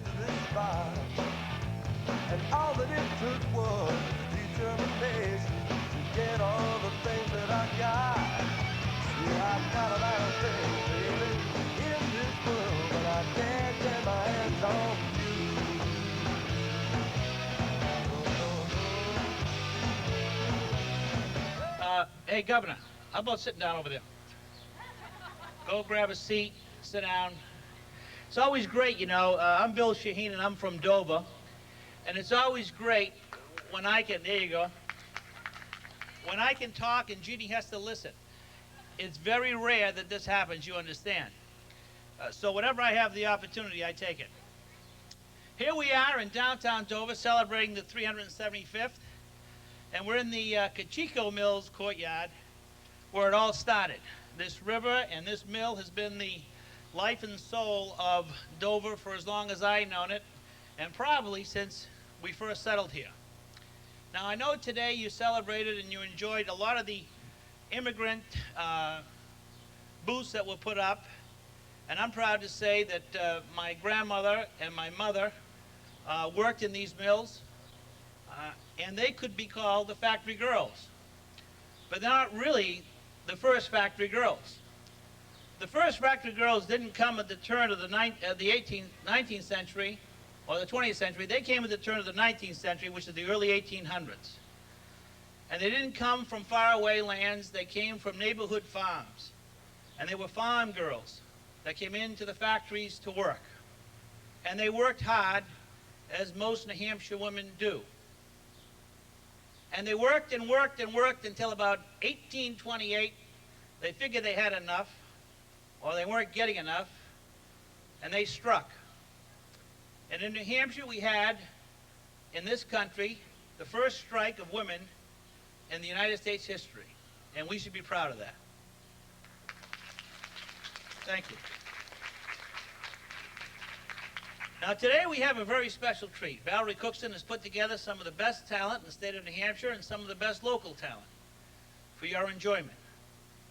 to this spot. And all that it took was determination to get all the things that I got. See, I've got a lot of things, baby, in this world, but I can't get my hands on you. Hey, Governor, how about sitting down over there? Go grab a seat, sit down. It's always great, you know. I'm Bill Shaheen, and I'm from Dover. And it's always great when I can, there you go, when I can talk and Jeanne has to listen. It's very rare that this happens, you understand. So whenever I have the opportunity, I take it. Here we are in downtown Dover celebrating the 375th. And we're in the Cachico Mills courtyard where it all started. This river and this mill has been the life and soul of Dover for as long as I've known it, and probably since we first settled here. Now I know today you celebrated and you enjoyed a lot of the immigrant booths that were put up, and I'm proud to say that my grandmother and my mother worked in these mills. And they could be called the factory girls. But they're not really the first factory girls. The first factory girls didn't come at the turn of the 19th century or the 20th century. They came at the turn of the 19th century, which is the early 1800s. And they didn't come from faraway lands. They came from neighborhood farms. And they were farm girls that came into the factories to work. And they worked hard, as most New Hampshire women do. And they worked and worked and worked until about 1828. They figured they had enough, or they weren't getting enough, and they struck. And in New Hampshire, we had, in this country, the first strike of women in the United States history. And we should be proud of that. Thank you. Now today we have a very special treat. Valerie Cookson has put together some of the best talent in the state of New Hampshire and some of the best local talent for your enjoyment.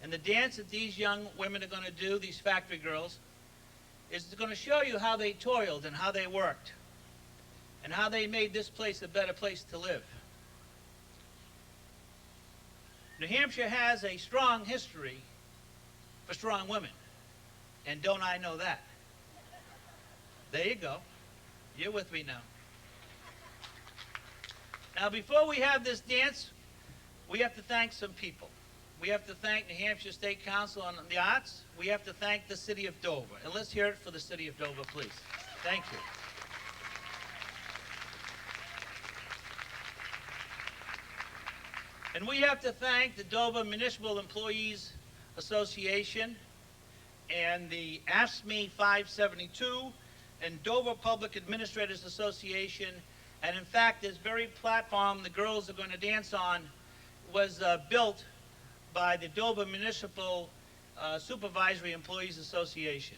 And the dance that these young women are going to do, these factory girls, is going to show you how they toiled and how they worked and how they made this place a better place to live. New Hampshire has a strong history for strong women. And don't I know that? There you go. You're with me now. Now, before we have this dance, we have to thank some people. We have to thank New Hampshire State Council on the Arts. We have to thank the city of Dover. And let's hear it for the city of Dover, please. Thank you. And we have to thank the Dover Municipal Employees Association and the AFSCME 572 and Dover Public Administrators Association. And in fact, this very platform the girls are going to dance on was built by the Dover Municipal Supervisory Employees Association.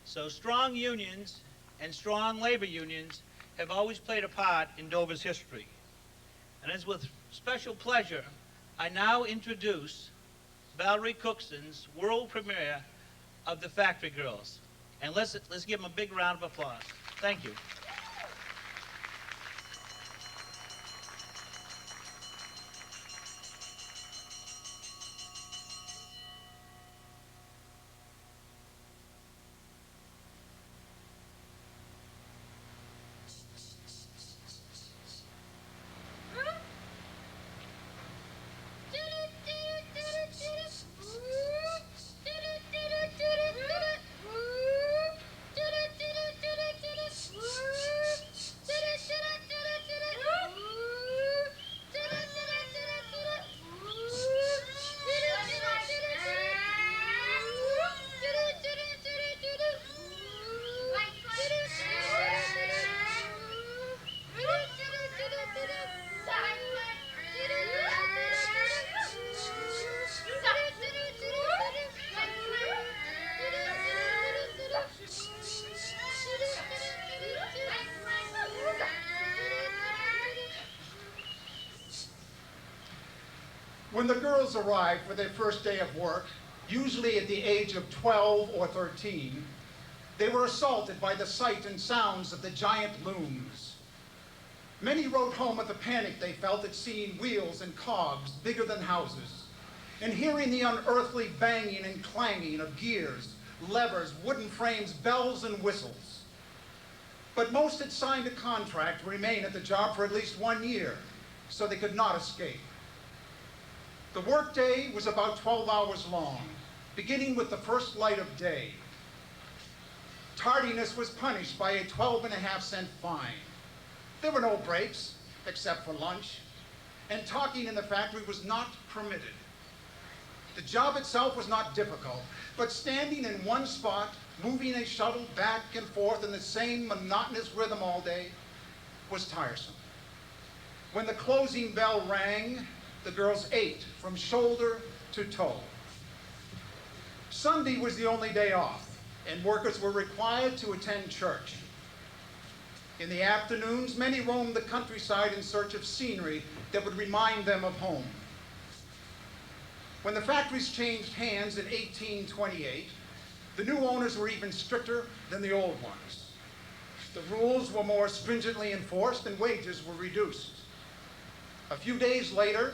So strong unions and strong labor unions have always played a part in Dover's history. And it's with special pleasure I now introduce Valerie Cookson's world premiere of the Factory Girls. And let's give them a big round of applause. Thank you. When the girls arrive for their first day of work, usually at the age of 12 or 13, They were assaulted by the sight and sounds of the giant looms. Many wrote home of the panic they felt at seeing wheels and cogs bigger than houses, and hearing the unearthly banging and clanging of gears, levers, wooden frames, bells, and whistles. But most had signed a contract to remain at the job for at least 1 year, so they could not escape. The workday was about 12 hours long, beginning with the first light of day. Tardiness was punished by a 12.5-cent fine. There were no breaks, except for lunch, and talking in the factory was not permitted. The job itself was not difficult, but standing in one spot, moving a shuttle back and forth in the same monotonous rhythm all day, was tiresome. When the closing bell rang, the girls ate from shoulder to toe. Sunday was the only day off, and workers were required to attend church. In the afternoons, many roamed the countryside in search of scenery that would remind them of home. When the factories changed hands in 1828, the new owners were even stricter than the old ones. The rules were more stringently enforced and wages were reduced. A few days later,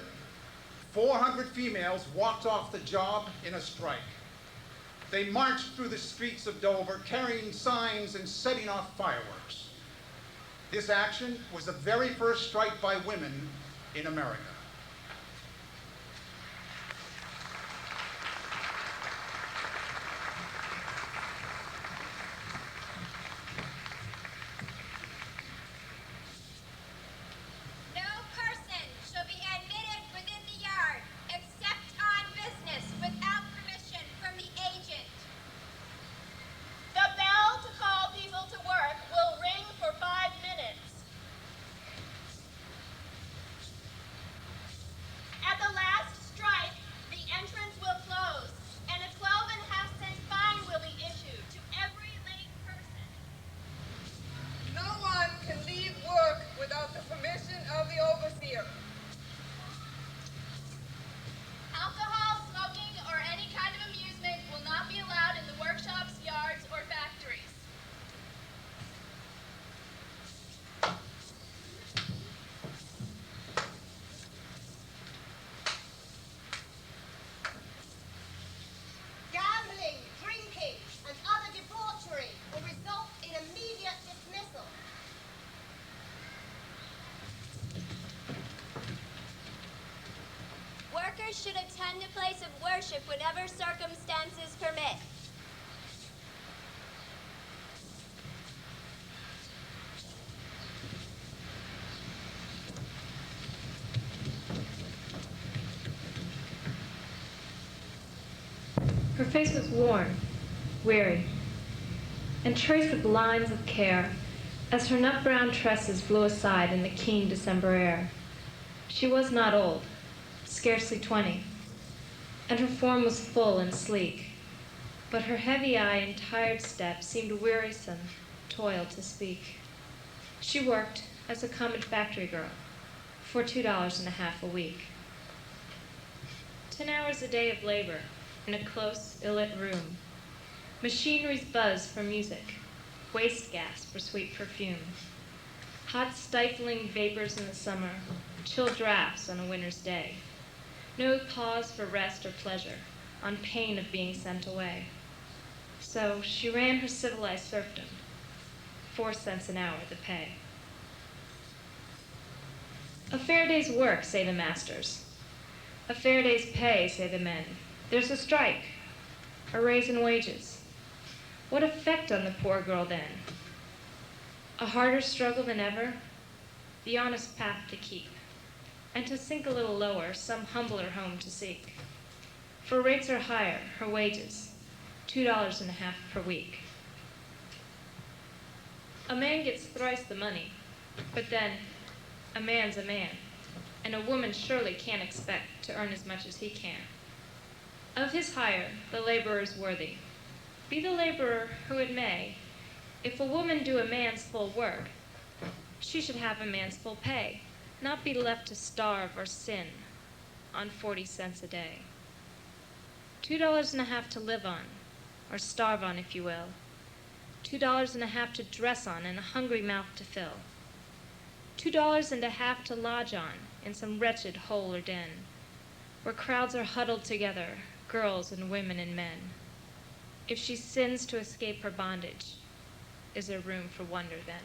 400 females walked off the job in a strike. They marched through the streets of Dover carrying signs and setting off fireworks. This action was the very first strike by women in America. Should attend a place of worship whenever circumstances permit. Her face was worn, weary, and traced with lines of care as her nut-brown tresses blew aside in the keen December air. She was not old, scarcely 20, and her form was full and sleek, but her heavy eye and tired step seemed wearisome toil to speak. She worked as a common factory girl for $2.50 a week. 10 hours a day of labor in a close, ill-lit room. Machineries buzz for music, waste gas for sweet perfume. Hot, stifling vapors in the summer, chill drafts on a winter's day. No pause for rest or pleasure, on pain of being sent away. So she ran her civilized serfdom, 4 cents an hour the pay. A fair day's work, say the masters. A fair day's pay, say the men. There's a strike, a raise in wages. What effect on the poor girl then? A harder struggle than ever, the honest path to keep, and to sink a little lower, some humbler home to seek. For rates are higher, her wages, $2.50 per week. A man gets thrice the money, but then a man's a man, and a woman surely can't expect to earn as much as he can. Of his hire, the laborer is worthy. Be the laborer who it may, if a woman do a man's full work, she should have a man's full pay, not be left to starve or sin on 40 cents a day. $2.50 to live on, or starve on if you will. $2.50 to dress on and a hungry mouth to fill. $2.50 to lodge on in some wretched hole or den, where crowds are huddled together, girls and women and men. If she sins to escape her bondage, is there room for wonder then?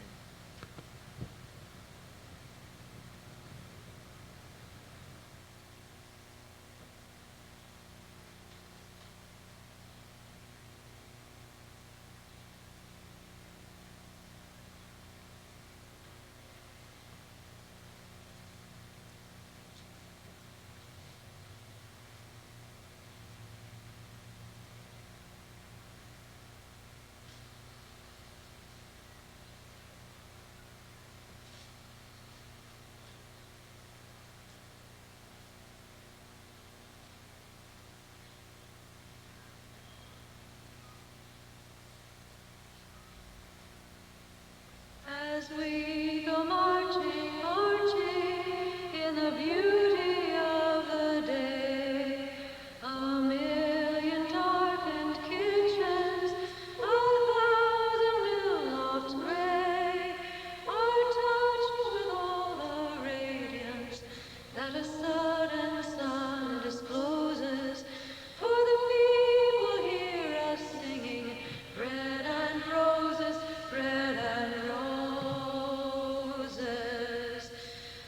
As we go marching, marching in the beauty of the day, a million darkened kitchens, a thousand new lofts gray, are touched with all the radiance that a sudden sun discloses. For the people hear us singing, bread and roses, bread and roses.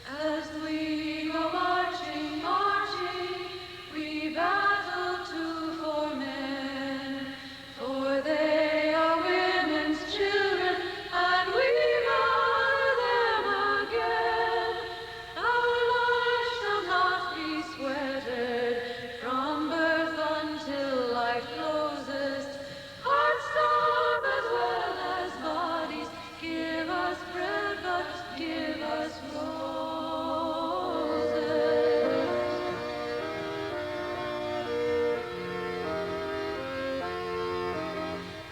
As we go marching, marching, we battle too for men, for they are women's children, and we mother them again. Our lives shall not be sweated from birth until life closes. Hearts starve as well as bodies. Give us bread, but give us roses.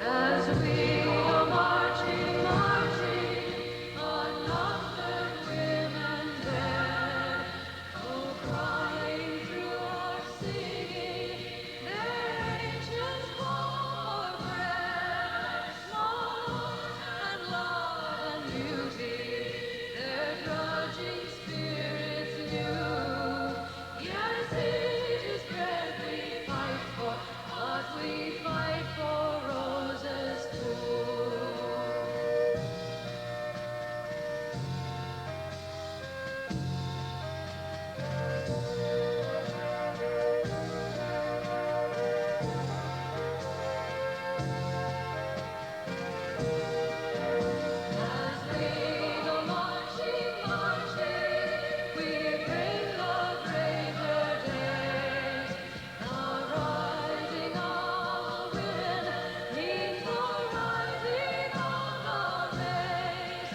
As we go marching, marching, unnumbered women dead, go crying through our singing, their ancient call for bread, small and love and beauty, their grudging spirits new. Yes, it is bread we fight for, but we fight for roses too. As we go marching, marching, we bring the braver days. The rising of the women means the rising of the race.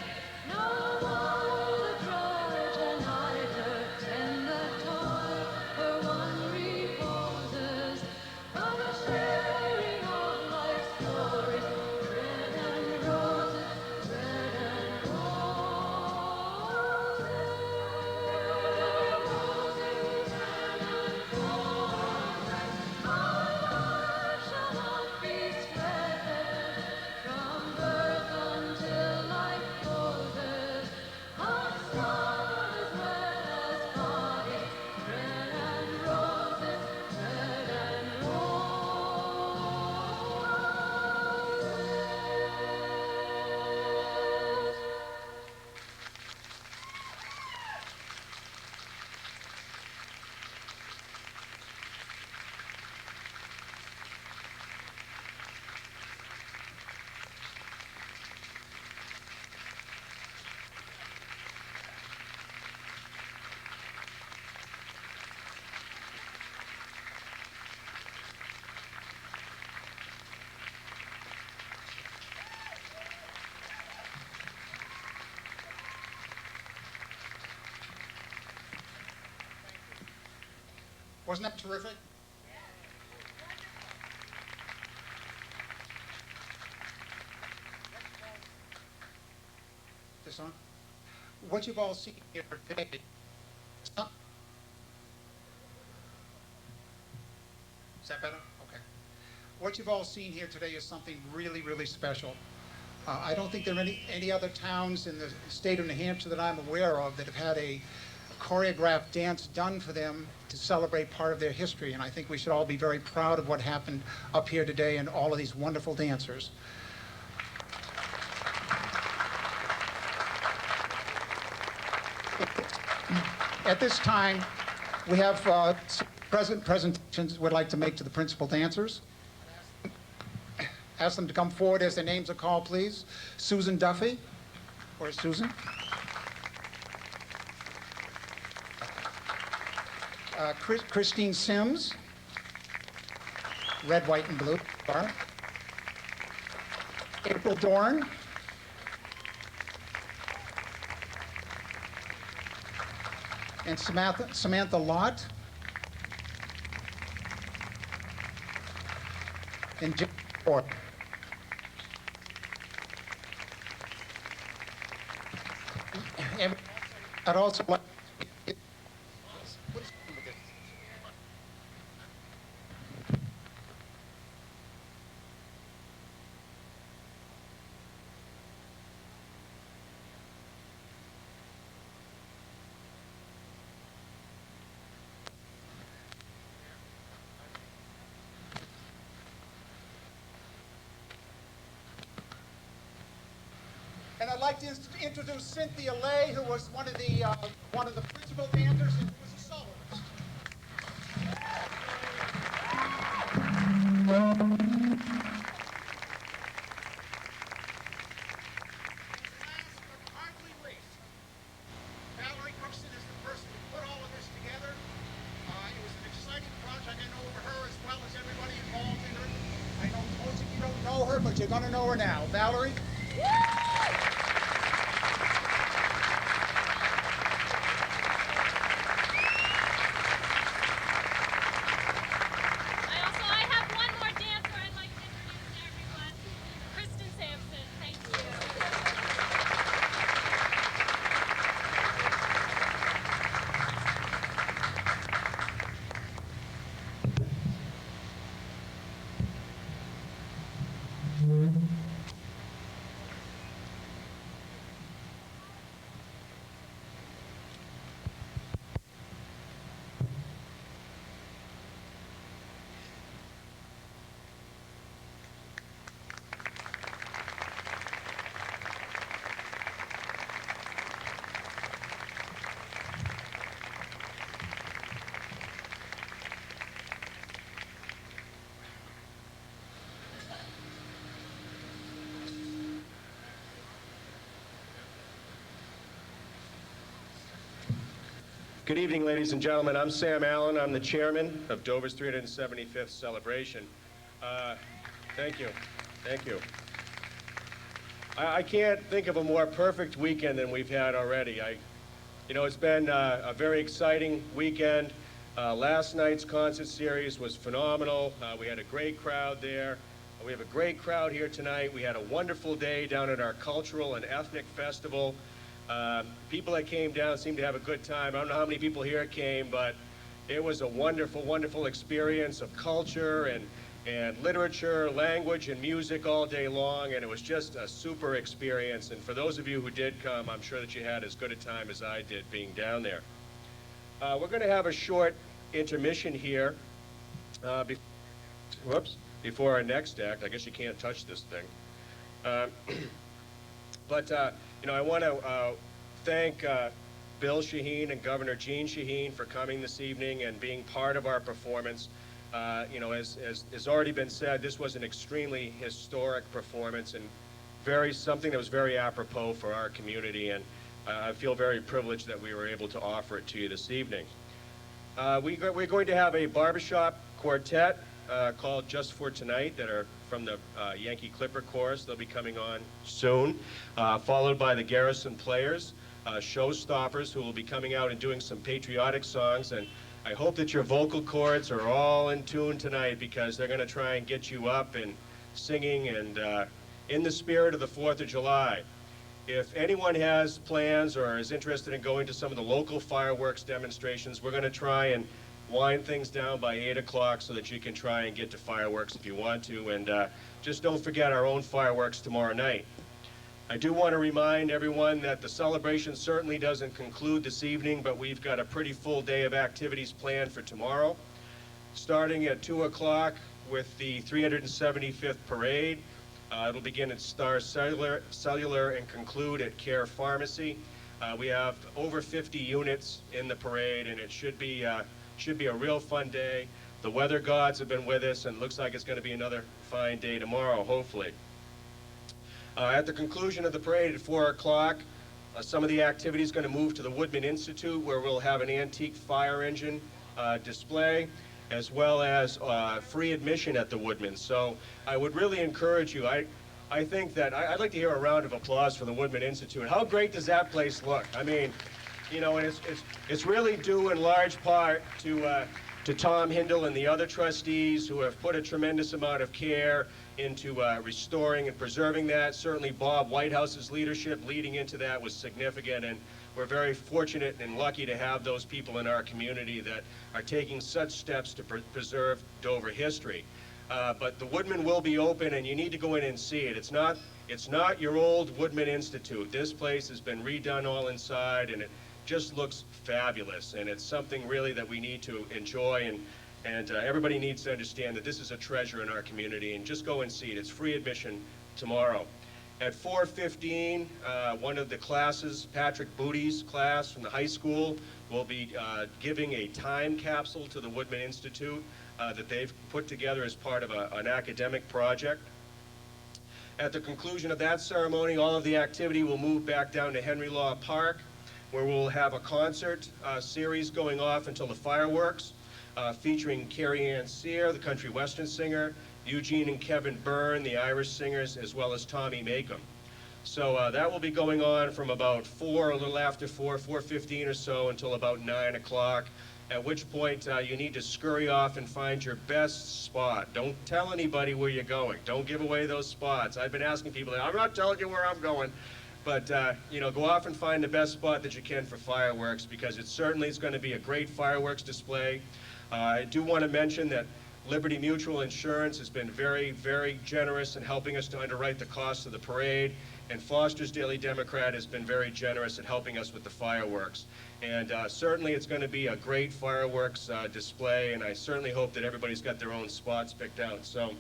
No more the drudge and idler tend the toil where one reposes, but a sharing of life's glories, bread and roses, bread and roses, roses and roses. Our lives shall not be sweated from birth until life closes. Hearts starve as well as bodies, bread and roses, bread and roses. Wasn't that terrific? This on? What you've all seen here today, some- is that better? Okay. What you've all seen here today is something really, really special. I don't think there are any other towns in the state of New Hampshire that I'm aware of that have had a choreographed dance done for them to celebrate part of their history. And I think we should all be very proud of what happened up here today and all of these wonderful dancers. At this time, we have some presentations we'd like to make to the principal dancers. Ask them to come forward as their names are called, please. Susan Duffy. Where's Susan? Christine Sims. Red, white, and blue. April Dorn. And Samantha Lott. And Jim Ford. And I'd also like to introduce Cynthia Lay, who was one of the principal dancers and who was a soloist. Hardly least, Valerie Cookson is the person who put all of this together. It was an exciting project. I know her as well as everybody involved in it. I know most of you don't know her, but you're going to know her now. Valerie? Good evening, ladies and gentlemen. I'm Sam Allen. I'm the chairman of Dover's 375th celebration. Thank you. Thank you. I can't think of a more perfect weekend than we've had already. It's been a very exciting weekend. Last night's concert series was phenomenal. We had a great crowd there. We have a great crowd here tonight. We had a wonderful day down at our cultural and ethnic festival. People that came down seemed to have a good time. I don't know how many people here came, but it was a wonderful, wonderful experience of culture and literature, language, and music all day long, and it was just a super experience. And for those of you who did come, I'm sure that you had as good a time as I did being down there. We're going to have a short intermission here before our next act. I guess you can't touch this thing. I want to thank Bill Shaheen and Governor Jeanne Shaheen for coming this evening and being part of our performance. As already been said, this was an extremely historic performance and something that was very apropos for our community, and I feel very privileged that we were able to offer it to you this evening. We're going to have a barbershop quartet called Just for Tonight that are from the Yankee Clipper Chorus. They'll be coming on soon, followed by the Garrison Players, Showstoppers, who will be coming out and doing some patriotic songs. And I hope that your vocal cords are all in tune tonight, because they're going to try and get you up and singing and in the spirit of the 4th of July. If anyone has plans or is interested in going to some of the local fireworks demonstrations, we're going to try and wind things down by 8 o'clock so that you can try and get to fireworks if you want to. And just don't forget our own fireworks tomorrow night. I do want to remind everyone that the celebration certainly doesn't conclude this evening, but we've got a pretty full day of activities planned for tomorrow. Starting at 2 o'clock with the 375th Parade. It'll begin at Star Cellular and conclude at Care Pharmacy. We have over 50 units in the parade, and it should be a real fun day. The weather gods have been with us, and it looks like it's going to be another fine day tomorrow, hopefully. At the conclusion of the parade at 4 o'clock, some of the activities going to move to the Woodman Institute, where we'll have an antique fire engine display, as well as free admission at the Woodman. So I would really encourage you. I think that I'd like to hear a round of applause for the Woodman Institute. How great does that place look? I mean, you know, and it's really due in large part to Tom Hindle and the other trustees who have put a tremendous amount of care into restoring and preserving that. Certainly Bob Whitehouse's leadership leading into that was significant, and we're very fortunate and lucky to have those people in our community that are taking such steps to preserve Dover history. But the Woodman will be open, and you need to go in and see it. It's not your old Woodman Institute. This place has been redone all inside, and it just looks fabulous, and it's something really that we need to enjoy, and everybody needs to understand that this is a treasure in our community, and just go and see it. It's free admission tomorrow. At 4:15, one of the classes, Patrick Booty's class from the high school, will be giving a time capsule to the Woodman Institute that they've put together as part of an academic project. At the conclusion of that ceremony, all of the activity will move back down to Henry Law Park, where we'll have a concert series going off until the fireworks, featuring Carrie Ann Sear, the country western singer, Eugene and Kevin Byrne, the Irish singers, as well as Tommy Makem. So that will be going on from about 4, a little after 4, 4:15 or so, until about 9 o'clock, at which point you need to scurry off and find your best spot. Don't tell anybody where you're going. Don't give away those spots. I've been asking people, I'm not telling you where I'm going. But, you know, go off and find the best spot that you can for fireworks, because it certainly is going to be a great fireworks display. I do want to mention that Liberty Mutual Insurance has been very, very generous in helping us to underwrite the cost of the parade, and Foster's Daily Democrat has been very generous in helping us with the fireworks. And certainly it's going to be a great fireworks display, and I certainly hope that everybody's got their own spots picked out. So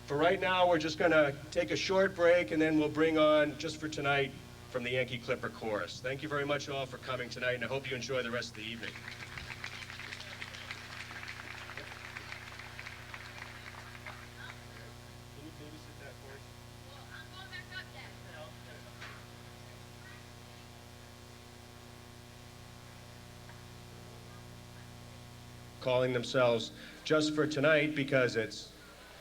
for right now, we're just going to take a short break, and then we'll bring on, just for tonight, from the Yankee Clipper Chorus. Thank you very much all for coming tonight, and I hope you enjoy the rest of the evening. Can you babysit that for us? Calling themselves Just for Tonight because it's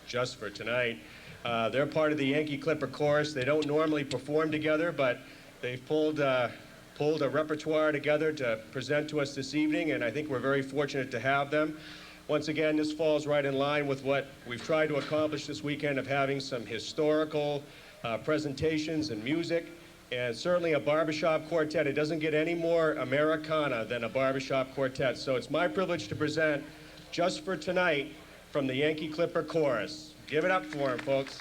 just for tonight. They're part of the Yankee Clipper Chorus. They don't normally perform together, but they've pulled a repertoire together to present to us this evening, and I think we're very fortunate to have them. Once again, this falls right in line with what we've tried to accomplish this weekend of having some historical presentations and music, and certainly a barbershop quartet. It doesn't get any more Americana than a barbershop quartet. So it's my privilege to present Just for Tonight from the Yankee Clipper Chorus. Give it up for them, folks.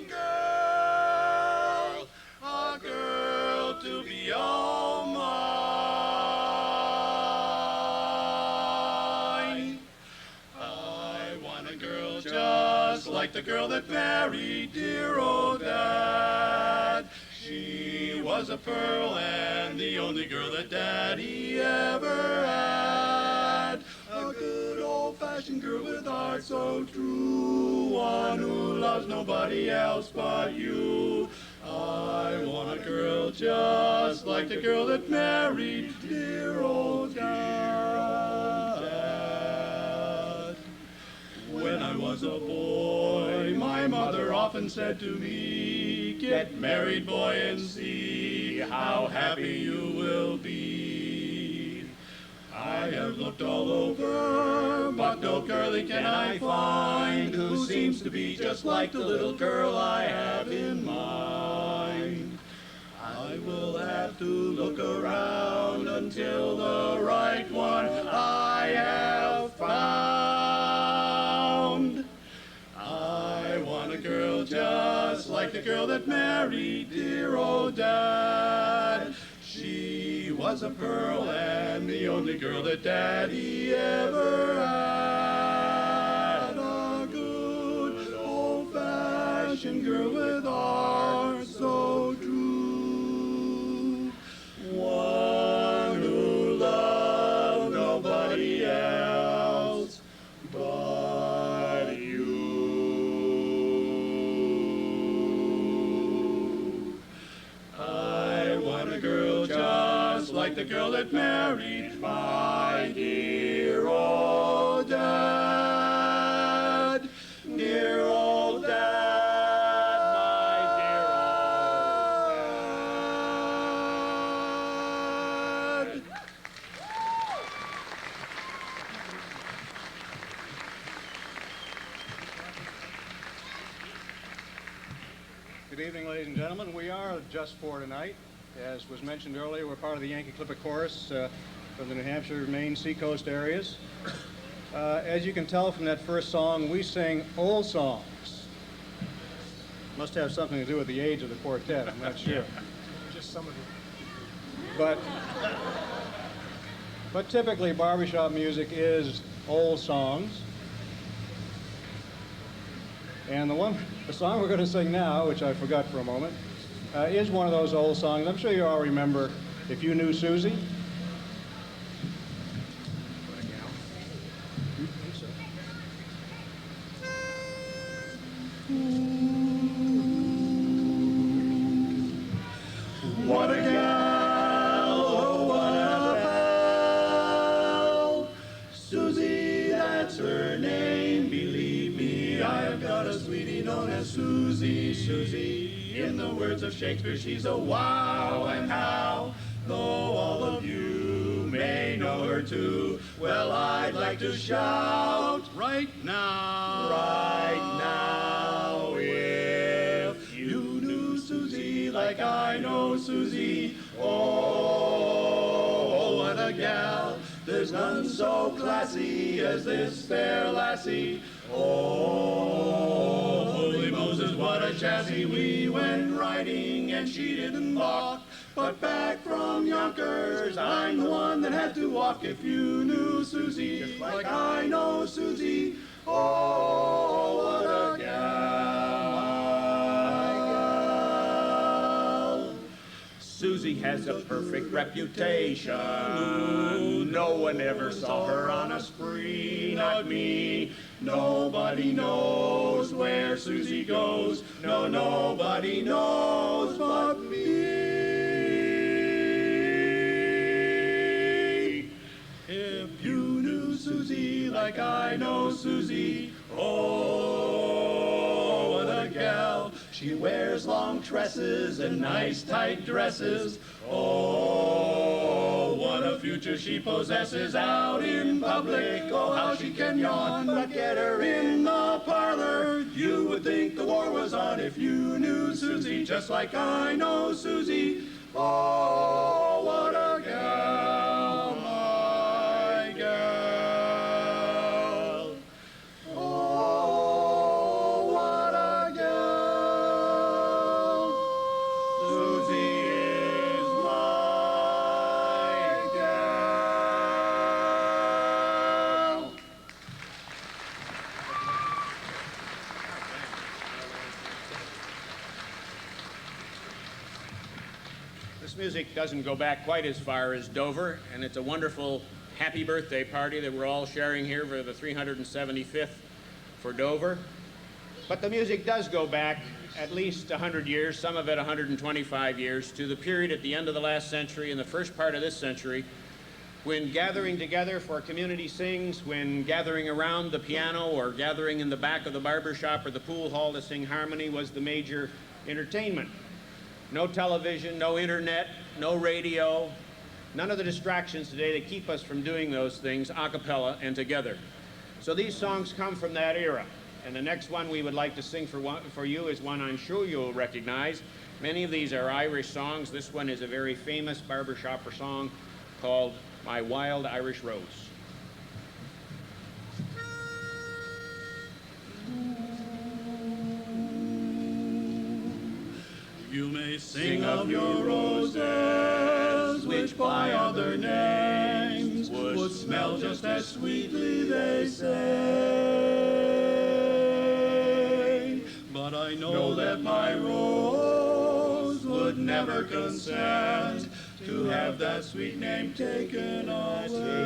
Girl, a girl to be all mine. I want a girl just like the girl that married dear old Dad. She was a pearl and the only girl that Daddy ever had. A good old-fashioned girl with heart so true, one who loves nobody else but you. I want a girl just like the girl that married dear old Dad. When I was a boy, my mother often said to me, Get married, boy, and see how happy you will be. I have looked all over, but no girlie can I find who seems to be just like the little girl I have in mind. I will have to look around until the right one I have found. I want a girl just like the girl that married dear old Dad. She was a pearl and the only girl that Daddy ever had. A good old-fashioned girl with heart so true. One who loved nobody else but you. I want a girl just like the girl that married my dear old Dad. Dear old Dad, my dear old Dad. Good evening, ladies and gentlemen. We are just for tonight. As was mentioned earlier, we're part of the Yankee Clipper Chorus from the New Hampshire, Maine, seacoast areas. As you can tell from that first song, we sing old songs. Must have something to do with the age of the quartet, I'm not sure. Just some of it. But typically barbershop music is old songs. And the song we're going to sing now, which I forgot for a moment, is one of those old songs. I'm sure you all remember If You Knew Susie. What a gal, oh what a pal. Susie, that's her name, believe me, I have got a sweetie known as Susie. Susie, in the words of Shakespeare, she's a wow and how. Though all of you may know her too, well, I'd like to shout right now, if you knew Susie like I know Susie, oh, what a gal. There's none so classy as this fair lassie. Oh, holy Moses, what a chassis. We went riding and she didn't balk. But back from Yonkers, I'm the one that had to walk. If you knew Susie just like I know Susie, oh, what a gal. Susie has a perfect reputation. No one ever saw her on a spree, not me. Nobody knows where Susie goes. No, nobody knows but me. If you knew Susie like I know Susie, oh, what a gal. She wears long tresses and nice tight dresses. Oh, what a future she possesses out in public. Oh, how she can yawn, but get her in the parlor. You would think the war was on if you knew Susie just like I know Susie. Oh, what a gal, my gal. Oh, what a gal. Susie is my gal. This music doesn't go back quite as far as Dover, and it's a wonderful happy birthday party that we're all sharing here for the 375th for Dover. But the music does go back at least 100 years, some of it 125 years, to the period at the end of the last century and the first part of this century, when gathering together for community sings, when gathering around the piano or gathering in the back of the barber shop or the pool hall to sing harmony was the major entertainment. No television, no internet, no radio, none of the distractions today that keep us from doing those things a cappella and together. So these songs come from that era. And the next one we would like to sing for you is one I'm sure you'll recognize. Many of these are Irish songs. This one is a very famous barbershopper song called My Wild Irish Rose. You may sing of your roses, which by other names would smell just as sweetly, they say. But I know that my rose would never consent to have that sweet name taken away.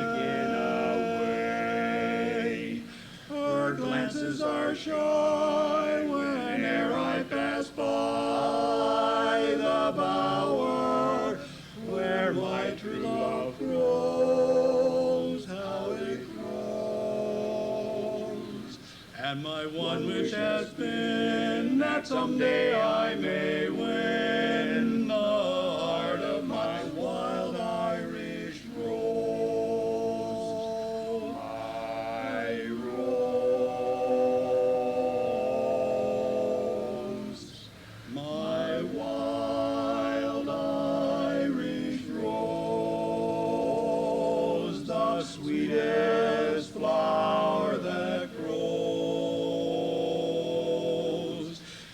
Her glances are shy whene'er I pass by the bower where my true love grows, how it grows. And my one wish has been that someday I may win the heart of my wild Irish rose. My rose, my wild Irish rose, the sweetest flower that grows.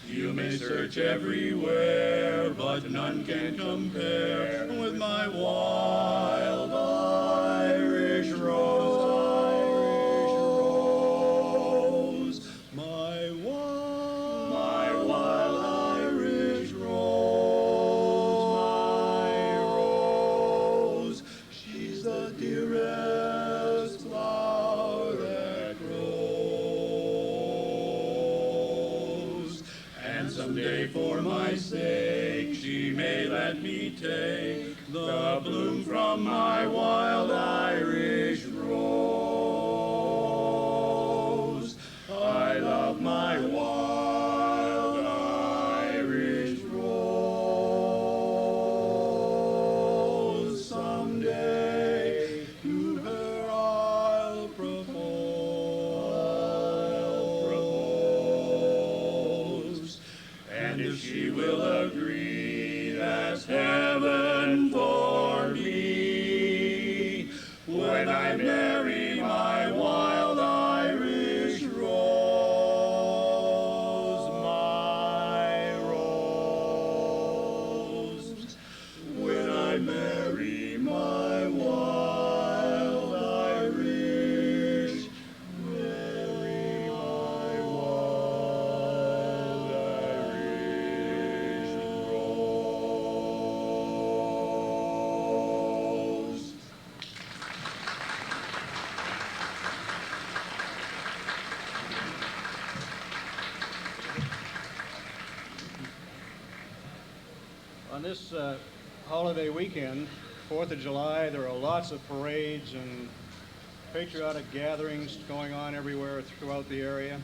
You may search everywhere, but none can compare with my wild Irish rose. My wild Irish rose, my rose. She's the dearest flower that grows. And someday for my sake she may let me take the bloom from my wild Irish rose. I love my wild Irish rose. Someday to her I'll propose. And if she will agree, that's heaven for me. When I marry my wild Irish rose, my rose. When I marry my wild Irish, marry my wild Irish rose. On this holiday weekend, 4th of July, there are lots of parades and patriotic gatherings going on everywhere throughout the area.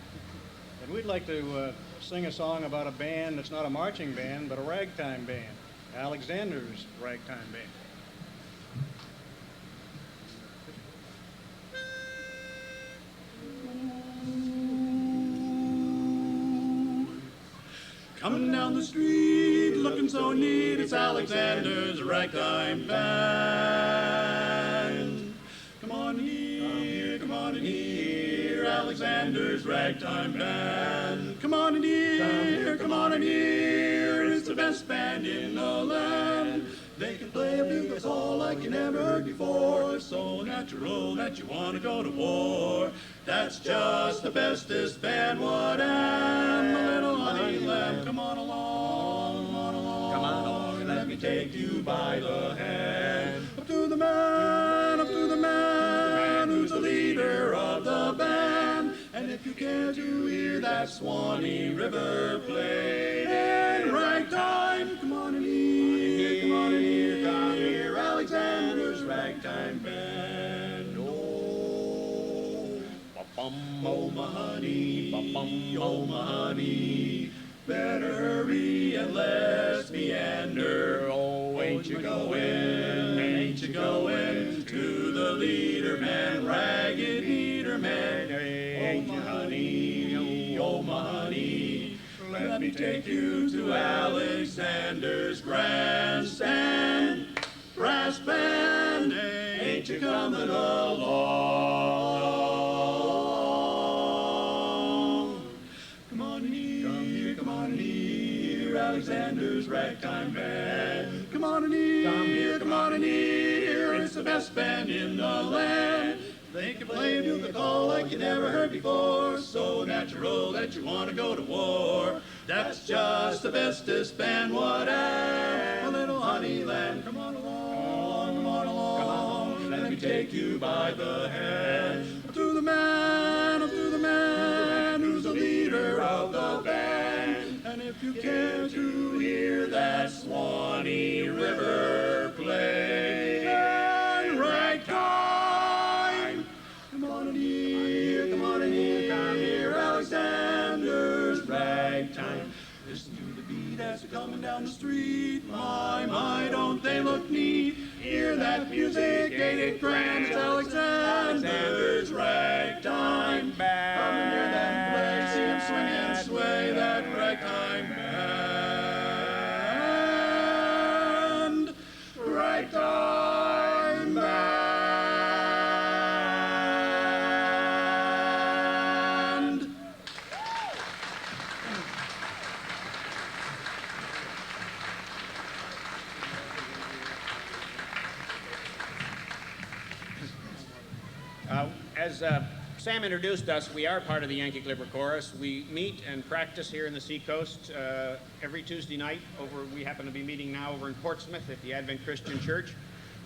And we'd like to sing a song about a band that's not a marching band, but a ragtime band, Alexander's Ragtime Band. Coming down the street, looking so neat, it's Alexander's Ragtime Band. Come on in here, Alexander's Ragtime Band. Come on in here, it's the best band in the land. They can play a bugle call like you never heard before. It's so natural that you want to go to war. That's just the bestest band, what am, a little honey lamb. Come on along, let me take you by the hand. Up to the man, who's the leader of the band. And if you care to hear that Swanee River play in ragtime, come on in here, come here, Alexander's Ragtime Band. Oh, oh my honey, Better hurry and let's meander. Oh, ain't you going to the leader man, ragged eater man? Ain't you, honey, oh my honey, let me take you to Alexander's grandstand, brass band, ain't you coming along? Come on in here, Alexander's ragtime band. Come on in here, it's the best band in the land. They can play the call like you never heard before, so natural that you want to go to war. That's just the bestest band, whatever, little honey lamb. Come on along, let me take you by the hand. Up to the man, who's the leader of the band. And if you care to hear that Swanee River play, and ragtime, come on in here, Alexander's ragtime. Listen to the beat as they're coming down the street. My, don't they look neat? Hear that music, ain't it grand? It's Alexander's ragtime band. Come and hear them play, see them swing and sway, that ragtime band. Ragtime band. As Sam introduced us, we are part of the Yankee Clipper Chorus. We meet and practice here in the Seacoast every Tuesday night. We happen to be meeting now over in Portsmouth at the Advent Christian Church.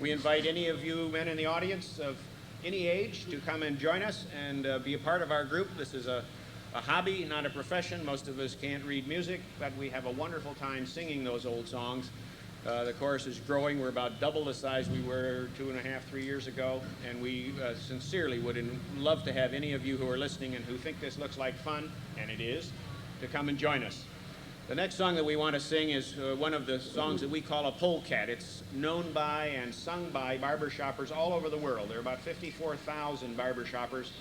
We invite any of you men in the audience of any age to come and join us and be a part of our group. This is a hobby, not a profession. Most of us can't read music, but we have a wonderful time singing those old songs. The chorus is growing. We're about double the size we were 2.5, 3 years ago, and we sincerely would love to have any of you who are listening and who think this looks like fun, and it is, to come and join us. The next song that we want to sing is one of the songs that we call a polecat. It's known by and sung by barbershoppers all over the world. There are about 54,000 barbershoppers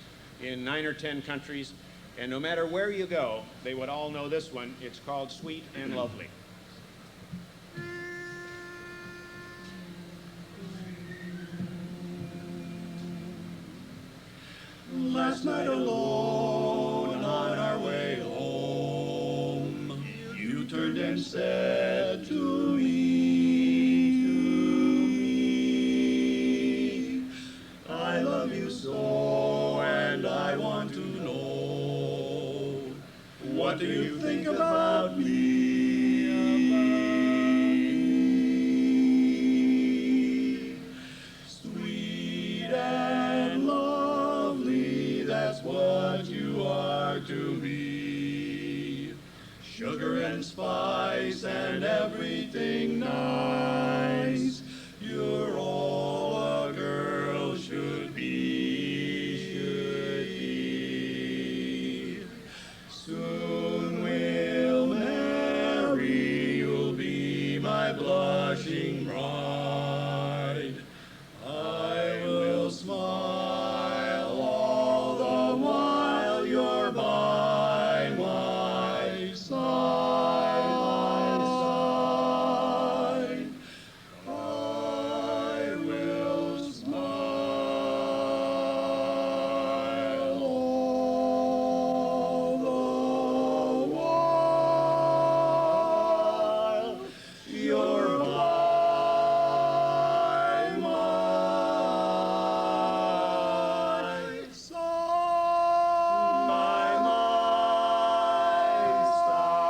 in 9 or 10 countries, and no matter where you go, they would all know this one. It's called Sweet and Lovely. Last night alone on our way home, you turned and said to me, I love you so and I want to know, what do you think about me? Sweet and lovely, that's what you are to me. Sugar and spice and everything nice, you're all a girl should be. Soon we'll marry, you'll be my blushing bride. I will smile all the while you're by my side. I will smile all the while you're by my side. By my side.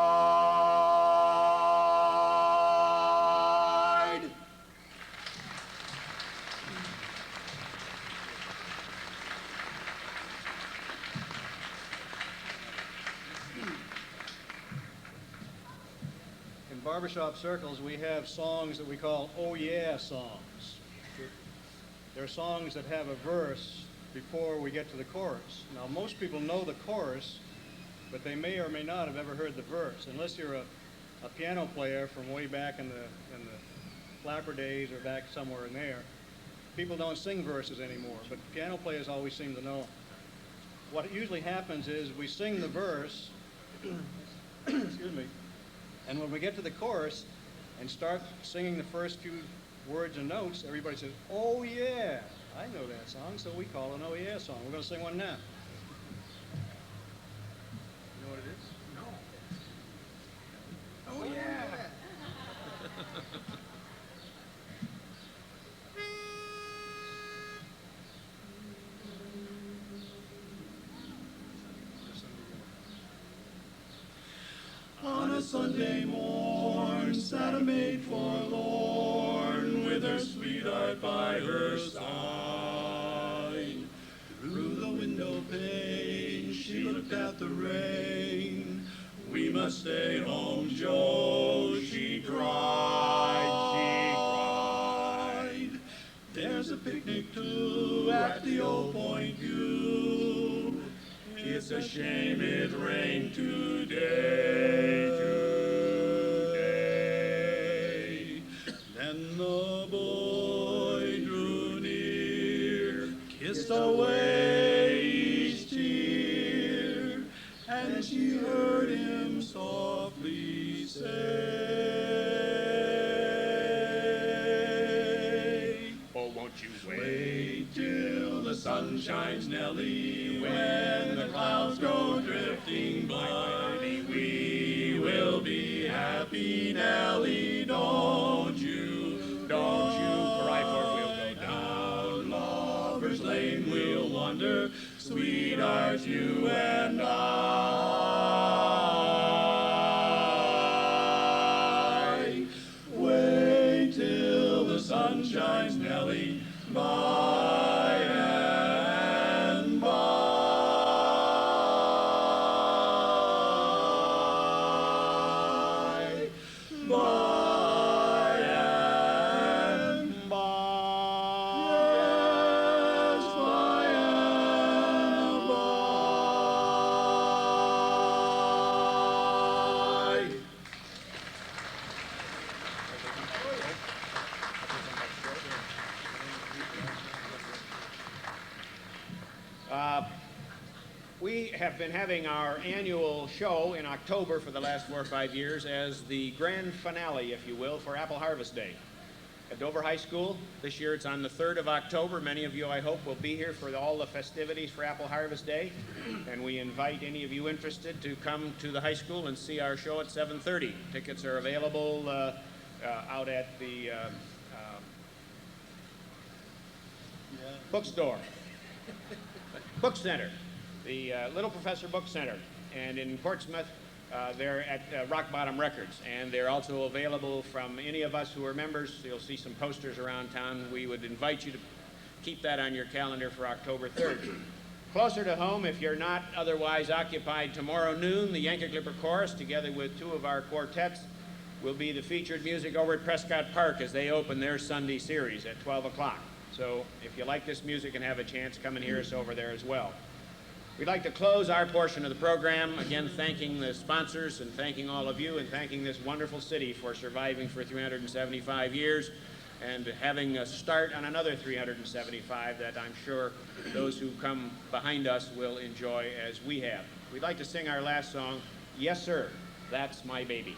In barbershop circles, we have songs that we call "Oh Yeah" songs. They're songs that have a verse before we get to the chorus. Now, most people know the chorus, but they may or may not have ever heard the verse, unless you're a piano player from way back in the flapper days or back somewhere in there. People don't sing verses anymore, but piano players always seem to know. What usually happens is we sing the verse, excuse me, and when we get to the chorus and start singing the first few words and notes, everybody says, "Oh yeah, I know that song," so we call it an "Oh yeah" song. We're going to sing one now. You know what it is? No. Oh yeah. On a Sunday morn sat a maid forlorn, with her sweetheart by her side. Through the window pane she looked at the rain. "We must stay home, Joe," she cried. "There's a picnic too at the Old Point View. It's a shame it rained today. Then the boy drew near, kissed away each tear, and she heard him softly say, "Oh, won't you wait till the sun shines, Nellie, when the clouds go drifting by. We will be happy, Nellie, don't you cry, for we'll go down Lover's Lane, we'll wander, sweetheart, you and I. Wait till the sun shines, Nellie, by and by. By and by. Yes, by and by. We have been having our annual show in October for the last 4 or 5 years as the grand finale, if you will, for Apple Harvest Day at Dover High School. This year it's on the 3rd of October. Many of you, I hope, will be here for all the festivities for Apple Harvest Day. And we invite any of you interested to come to the high school and see our show at 7:30. Tickets are available out at the bookstore, book center. The Little Professor Book Center, and in Portsmouth they're at Rock Bottom Records, and they're also available from any of us who are members. You'll see some posters around town. We would invite you to keep that on your calendar for October 3rd. Closer to home, if you're not otherwise occupied, tomorrow noon the Yankee Clipper Chorus, together with 2 of our quartets, will be the featured music over at Prescott Park as they open their Sunday series at 12 o'clock. So if you like this music and have a chance, come and hear us over there as well. We'd like to close our portion of the program, again thanking the sponsors and thanking all of you and thanking this wonderful city for surviving for 375 years and having a start on another 375 that I'm sure those who come behind us will enjoy as we have. We'd like to sing our last song, Yes Sir, That's My Baby.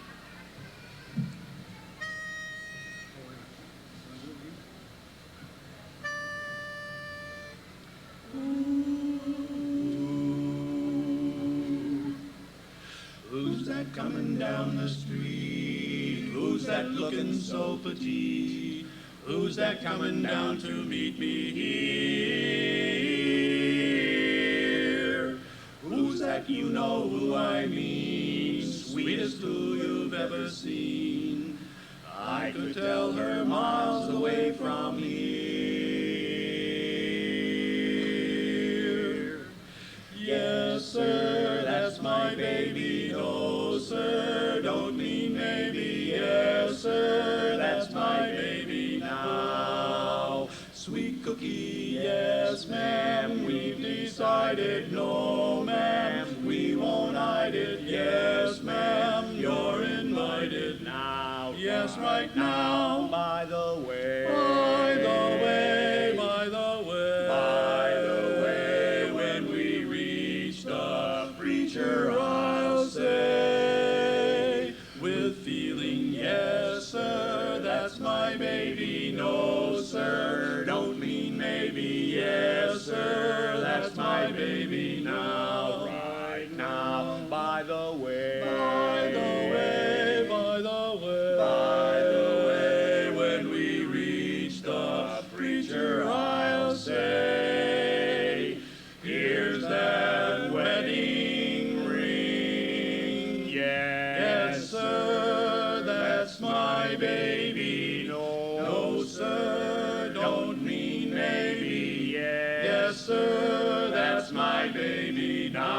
Who's that coming down the street? Who's that looking so petite? Who's that coming down to meet me here? Who's that, you know who I mean? Sweetest who you've ever seen. I could tell her miles away from here. Yes, sir, that's my baby. No, sir, don't mean maybe. Yes, sir, that's my baby now. Sweet cookie, yes, ma'am, we've decided. No, ma'am, we won't hide right now. By the way. By the way, by the way, By the way, when we reach the preacher, I'll say, with feeling, yes, sir, that's my baby. No, sir, don't mean maybe. Yes, sir, that's my baby now. Right now. By the way. By the way, by the way, by the way, when we reach the preacher, I'll say, here's that wedding ring. Yes, sir, that's my baby. No, sir, don't mean maybe. Yes, sir, that's my baby now.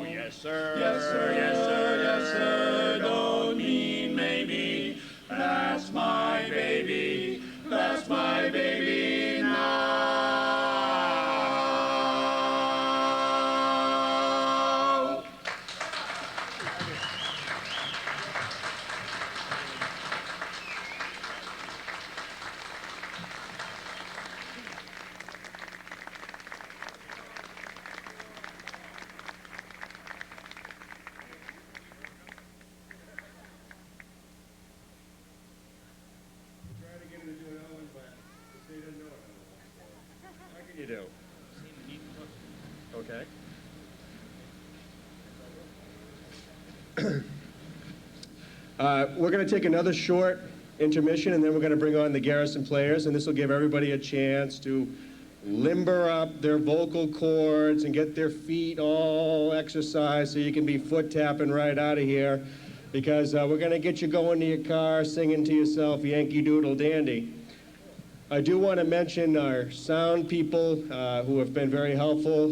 Yes, sir. Yes, sir, yes, sir, yes, sir, don't mean maybe. That's my baby now. Trying to get him to do another one, but he didn't know it. How can you do? Okay. We're going to take another short intermission, and then we're going to bring on the Garrison Players, and this will give everybody a chance to limber up their vocal cords and get their feet all exercised so you can be foot tapping right out of here, because we're going to get you going to your car singing to yourself Yankee Doodle Dandy. I do want to mention our sound people who have been very helpful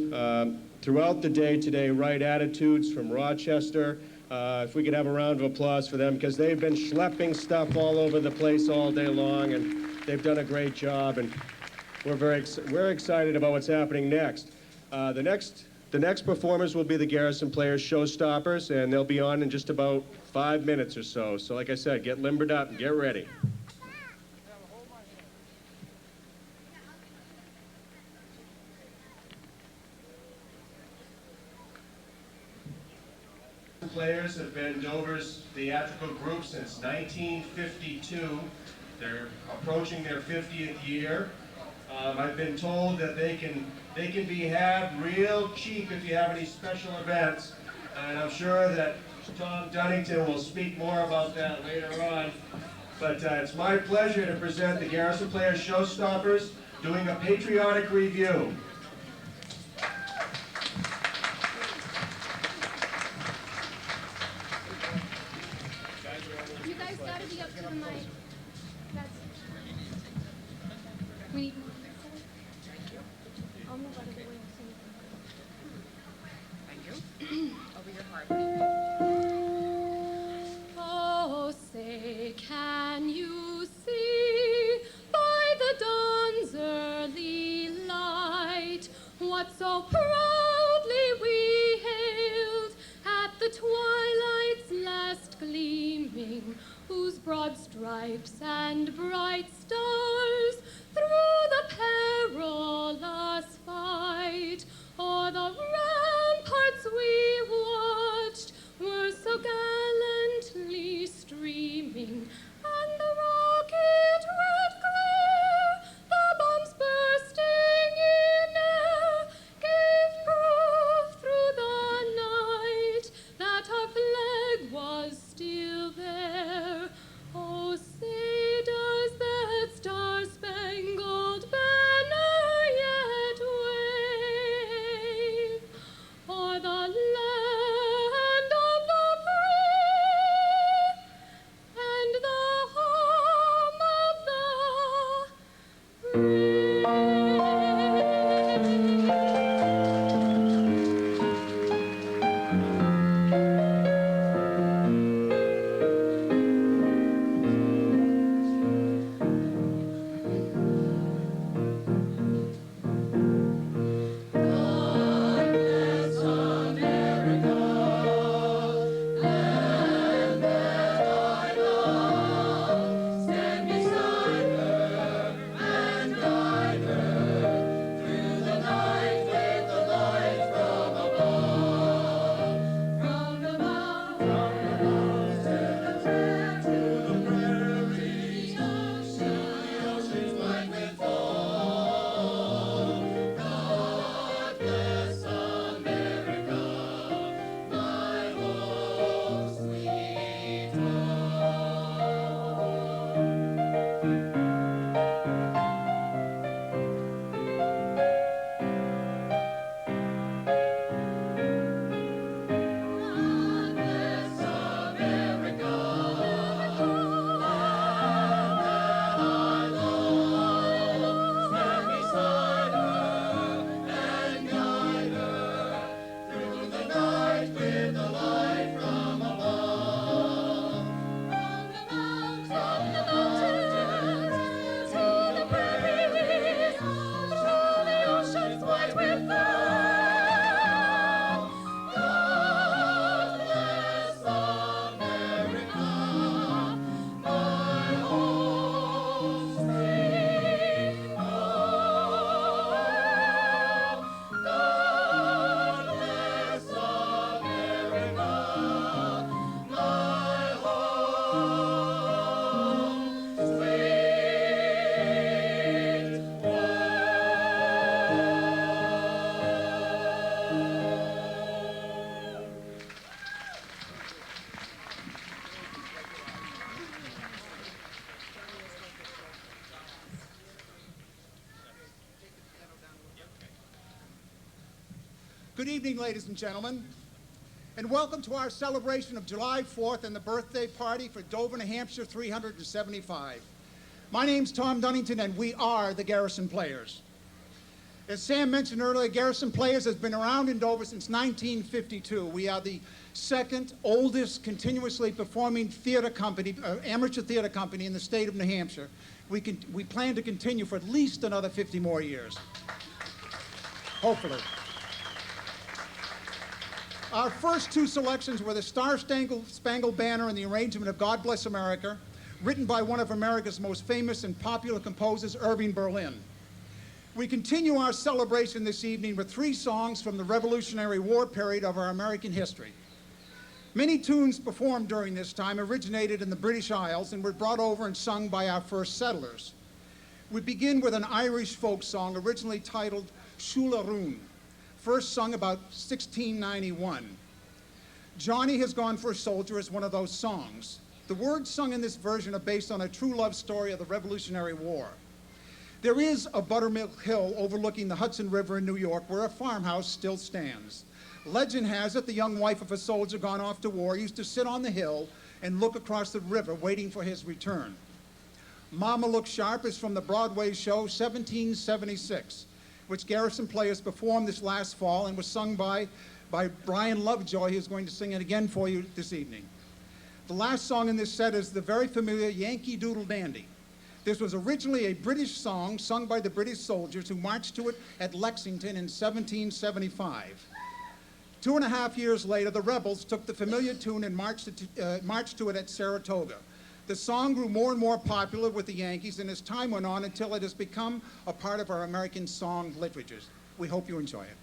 throughout the day today. Right Attitudes from Rochester. If we could have a round of applause for them, because they've been schlepping stuff all over the place all day long, and they've done a great job, and we're excited about what's happening next. The next performers will be the Garrison Players Showstoppers, and they'll be on in just about 5 minutes or so. So like I said, get limbered up and get ready. Players have been Dover's theatrical group since 1952. They're approaching their 50th year. I've been told that they can be had real cheap if you have any special events, and I'm sure that Tom Dunnington will speak more about that later on. But it's my pleasure to present the Garrison Players Showstoppers doing a patriotic review. You guys gotta be up to the mic. That's... We need... I'll move out of the way. Thank you. Over your heart. Oh, say, can you see by the dawn's early light what so proudly we hailed at the twilight's last gleaming, whose broad stripes and bright stars through the perilous fight o'er the ramparts we watched were so gallantly streaming, and the rocket red glare, the bombs bursting in air, gave proof through the night that our flag was still there. Oh, say does that star-spangled Good evening, ladies and gentlemen, and welcome to our celebration of July 4th and the birthday party for Dover, New Hampshire 375. My name's Tom Dunnington, and we are the Garrison Players. As Sam mentioned earlier, Garrison Players has been around in Dover since 1952. We are the second oldest continuously performing theater company, amateur theater company in the state of New Hampshire. We plan to continue for at least another 50 more years, hopefully. Our first two selections were the Star-Spangled Banner and the arrangement of God Bless America, written by one of America's most famous and popular composers, Irving Berlin. We continue our celebration this evening with three songs from the Revolutionary War period of our American history. Many tunes performed during this time originated in the British Isles and were brought over and sung by our first settlers. We begin with an Irish folk song originally titled Shularoon, first sung about 1691. Johnny Has Gone for a Soldier is one of those songs. The words sung in this version are based on a true love story of the Revolutionary War. There is a buttermilk hill overlooking the Hudson River in New York where a farmhouse still stands. Legend has it the young wife of a soldier gone off to war used to sit on the hill and look across the river waiting for his return. Mama Look Sharp is from the Broadway show 1776, which Garrison Players performed this last fall and was sung by Brian Lovejoy, who's going to sing it again for you this evening. The last song in this set is the very familiar Yankee Doodle Dandy. This was originally a British song sung by the British soldiers who marched to it at Lexington in 1775. 2.5 years later, the rebels took the familiar tune and marched to it at Saratoga. The song grew more and more popular with the Yankees, and as time went on until it has become a part of our American song literatures. We hope you enjoy it.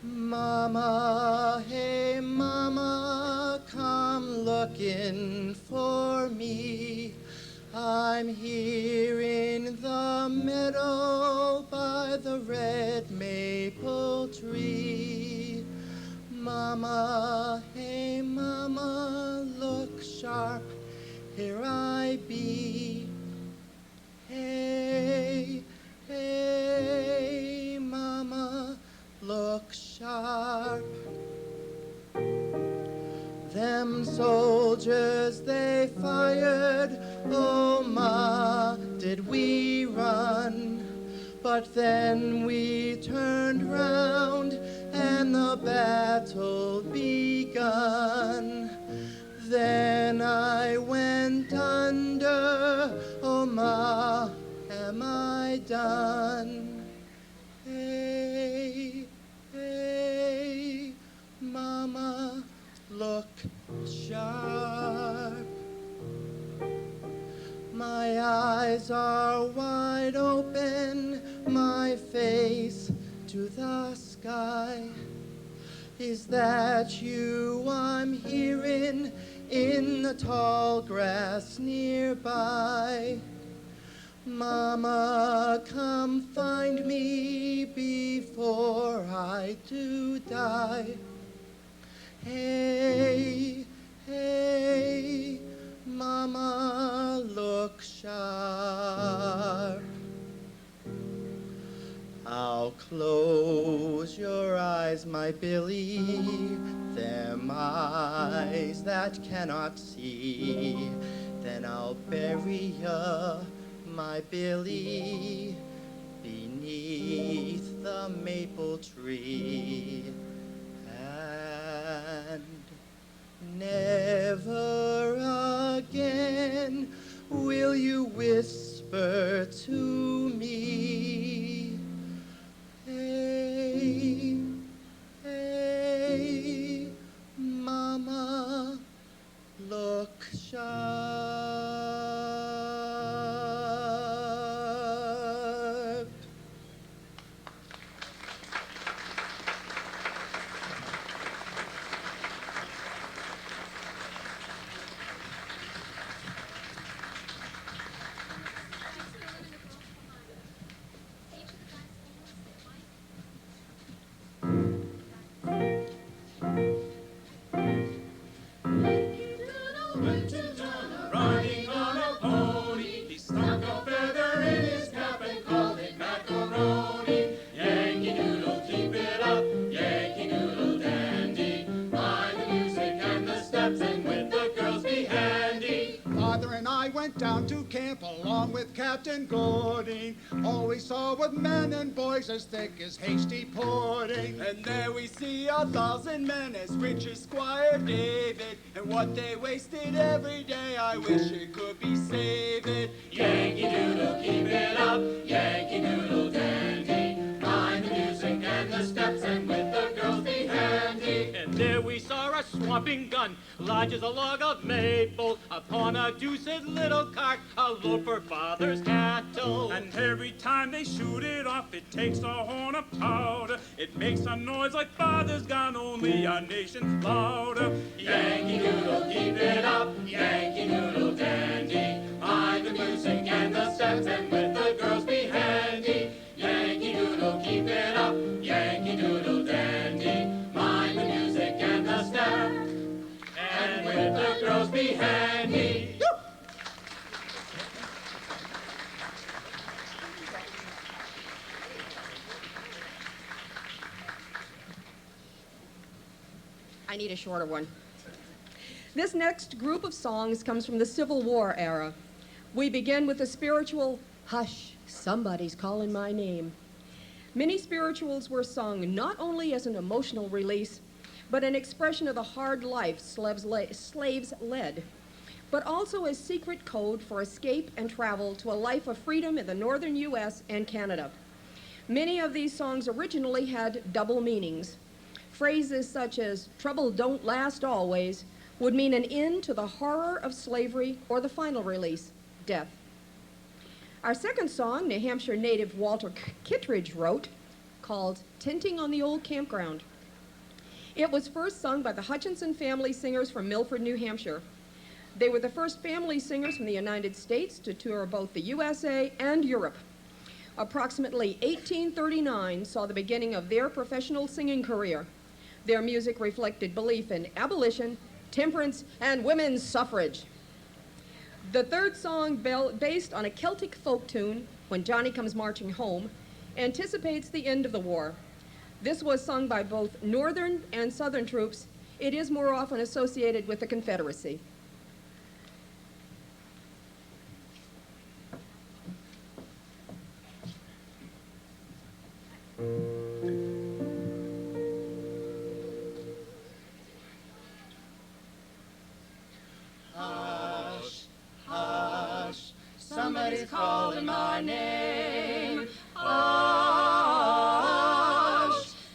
Mama, hey mama, come looking for me. I'm here in the meadow by the red maple tree. Mama, hey mama, look sharp, here I be. Hey, Them soldiers they fired, oh ma, did we run. But then we turned round and the battle begun. Then I went under, oh ma, am I done? Hey, hey, mama, look sharp. My eyes are wide open, my face to the sky. Is that you I'm hearing in the tall grass nearby? Mama, come find me before I do die. Hey, hey, Mama, look sharp. I'll close your eyes, my Billy, them eyes that cannot see. Then I'll bury ya, my Billy, beneath the maple tree. And never again will you whisper to me, hey, hey, Mama, look sharp. Riding on a pony, he stuck a feather in his cap and called it macaroni. Yankee Doodle, keep it up, Yankee Doodle dandy. Mind the music and the steps, and with the girls be handy. Father and I went down to camp along with Captain Gordon. All we saw were men and boys as thick as hasty pudding. And there we see 1,000 men as rich as Squire David. And what they wasted every day, I wish it could be saved. Yankee Doodle, keep it up, Yankee Doodle dandy. Mind the music and the steps, and with the girls be handy. And there we saw a swamping gun, large as a log of maple, upon a deuced little cart, a load for father's cattle. And every time they shoot it off, it takes a horn of powder. It makes a noise like father's gone, only our nation louder. Yankee Doodle, keep it up, Yankee Doodle dandy. Mind the music and the steps, and with the girls be handy. Yankee Doodle, keep it up, Yankee Doodle dandy. Mind the music and the steps, and with the girls be handy. I need a shorter one. This next group of songs comes from the Civil War era. We begin with the spiritual, "Hush, somebody's calling my name." Many spirituals were sung not only as an emotional release, but an expression of the hard life slaves led, but also as secret code for escape and travel to a life of freedom in the northern U.S. and Canada. Many of these songs originally had double meanings. Phrases such as "trouble don't last always" would mean an end to the horror of slavery or the final release, death. Our second song, New Hampshire native Walter Kittredge wrote, called "Tinting on the Old Campground." It was first sung by the Hutchinson family singers from Milford, New Hampshire. They were the first family singers from the United States to tour both the USA and Europe. Approximately 1839 saw the beginning of their professional singing career. Their music reflected belief in abolition, temperance, and women's suffrage. The third song, based on a Celtic folk tune, "When Johnny Comes Marching Home," anticipates the end of the war. This was sung by both Northern and Southern troops it is more often associated with the Confederacy. Hush, hush, somebody's calling my name. Hush,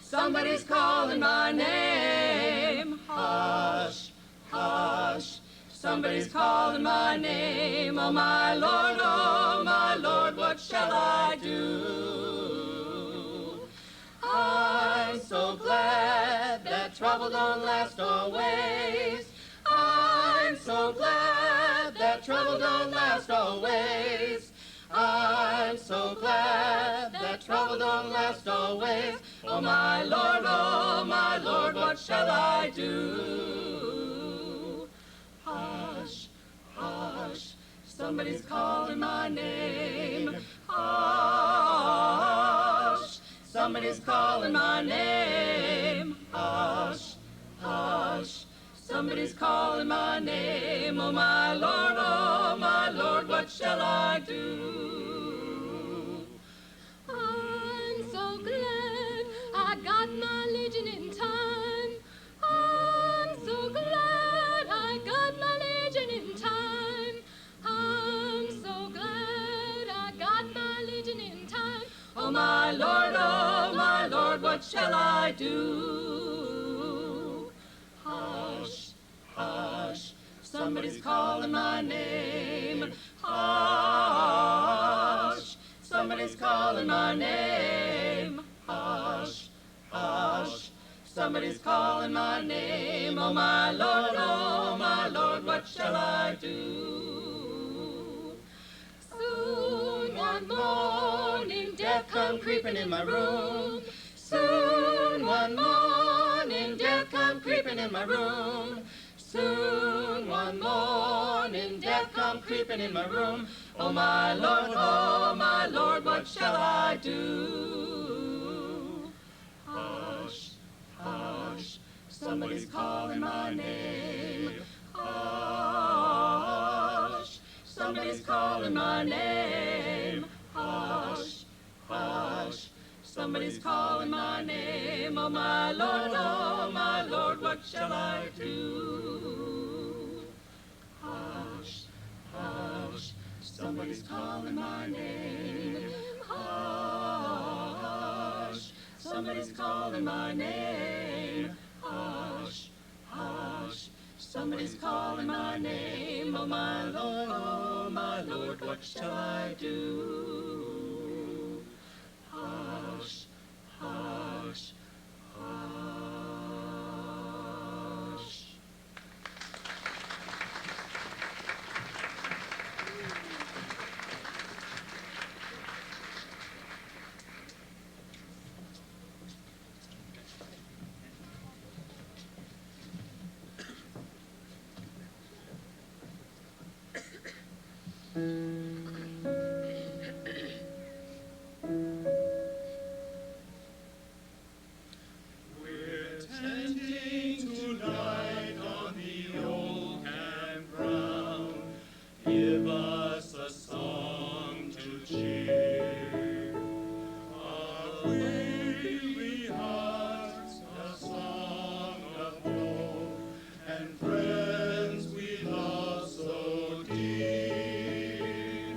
somebody's calling my name. Hush, hush, somebody's calling my name. Oh my Lord, what shall I do? I'm so glad that trouble don't last always. I'm so glad that trouble don't last always. I'm so glad that trouble don't last always. Oh my Lord, what shall I do? Hush, hush, somebody's calling my name. Hush, somebody's calling my name. Hush, hush, somebody's calling my name. Oh my Lord, what shall I do? I'm so glad I got my legion in time. I'm so glad I got my legion in time. I'm so glad I got my legion in time. Oh my Lord, what shall I do? Hush, hush, somebody's calling my name. Hush, somebody's calling my name. Hush, hush, somebody's calling my name. Oh my Lord, what shall I do? Soon one morning death come creeping in my room. Soon one morning death come creeping in my room. Soon one morning death come creeping in my room. Oh my Lord, what shall I do? Hush, hush, somebody's calling my name. Hush, somebody's calling my name. Hush, hush, somebody's calling my name. Oh my Lord, what shall I do? Hush, hush, somebody's calling my name. Hush, somebody's calling my name. Hush, hush, somebody's calling my name. Oh my Lord, what shall I do? Hush, hush, hush. We're tending tonight on the old campground. Give us a song to cheer our weary hearts, a song of hope and friends we love so dear.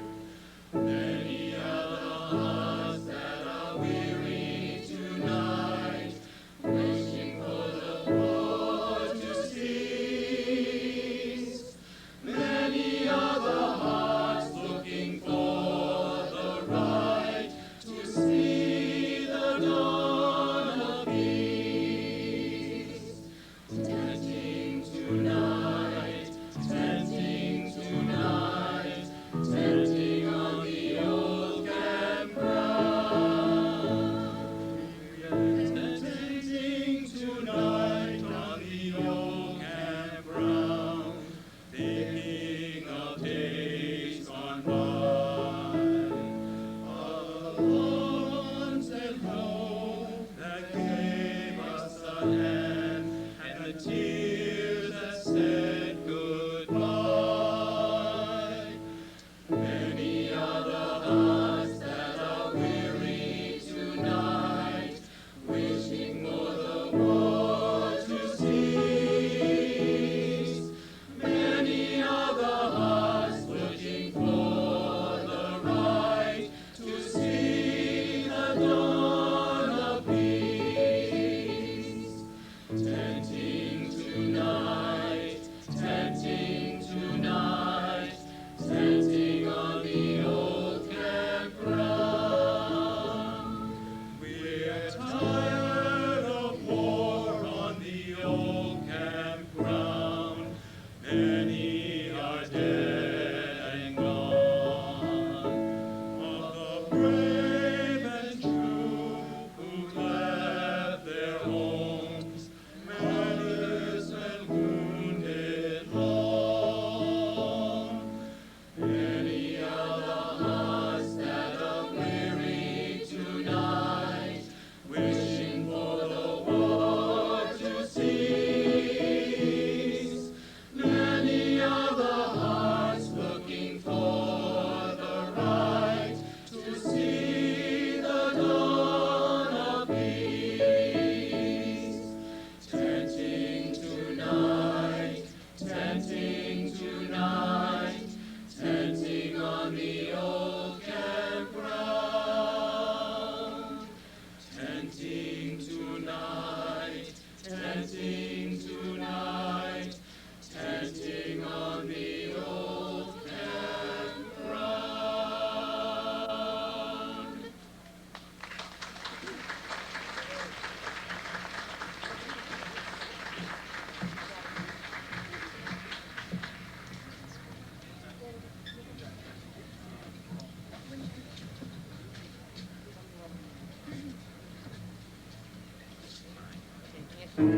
When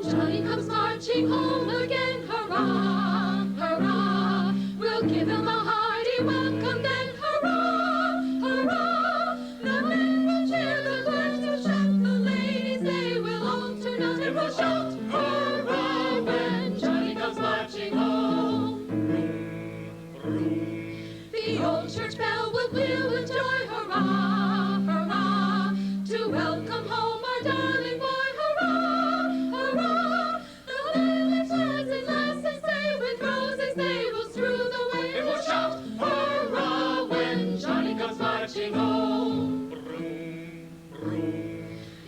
Johnny comes marching home again, hurrah, hurrah, we'll give him a hearty welcome then, hurrah, hurrah. The men will cheer, the clerks will shout, the ladies they will all turn out and will shout, hurrah, when Johnny comes marching home. The old church bell will peal with joy, hurrah, hurrah, to welcome home our darling boy, hurrah, hurrah. The lilies lads and lasses say, with roses they will strew the way, and will shout, hurrah, when Johnny comes marching home.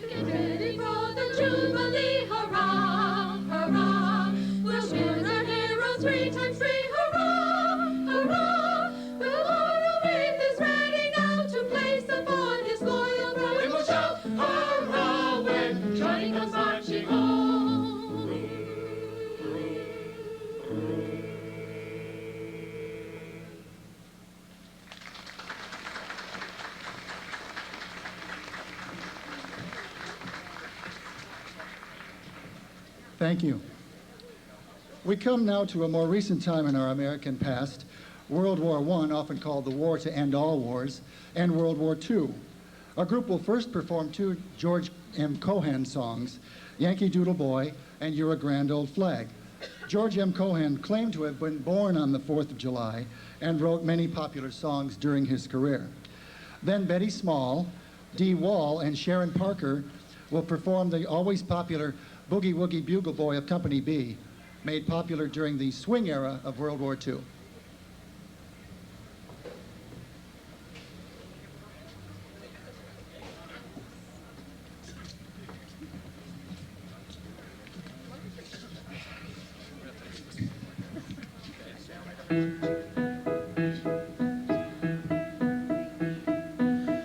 Get ready for the Jubilee, hurrah, hurrah, we'll spin our heroes 3 times 3, hurrah, hurrah. The laurel wreath is ready now to place upon his loyal brow, and we'll shout, hurrah, when Johnny comes marching home. Thank you. We come now to a more recent time in our American past, World War I, often called the war to end all wars, and World War II. Our group will first perform 2 George M. Cohan songs, Yankee Doodle Boy and You're a Grand Old Flag. George M. Cohan claimed to have been born on the 4th of July and wrote many popular songs during his career. Then Betty Small, Dee Wall, and Sharon Parker will perform the always popular Boogie Woogie Bugle Boy of Company B, made popular during the swing era of World War II.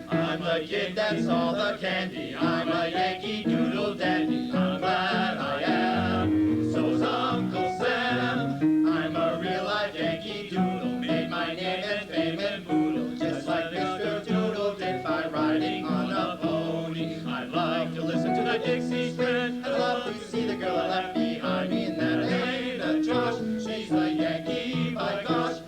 I'm the kid that saw the candy. I'm a Yankee Doodle dandy. I'm glad I am. So's Uncle Sam. I'm a real life Yankee Doodle. Made my name and fame and boodle. Just like Mr. Doodle did by riding on a pony. I like to listen to the Dixie Spread. I love to see the girl I left behind me. And that ain't a Josh. She's a Yankee, by gosh.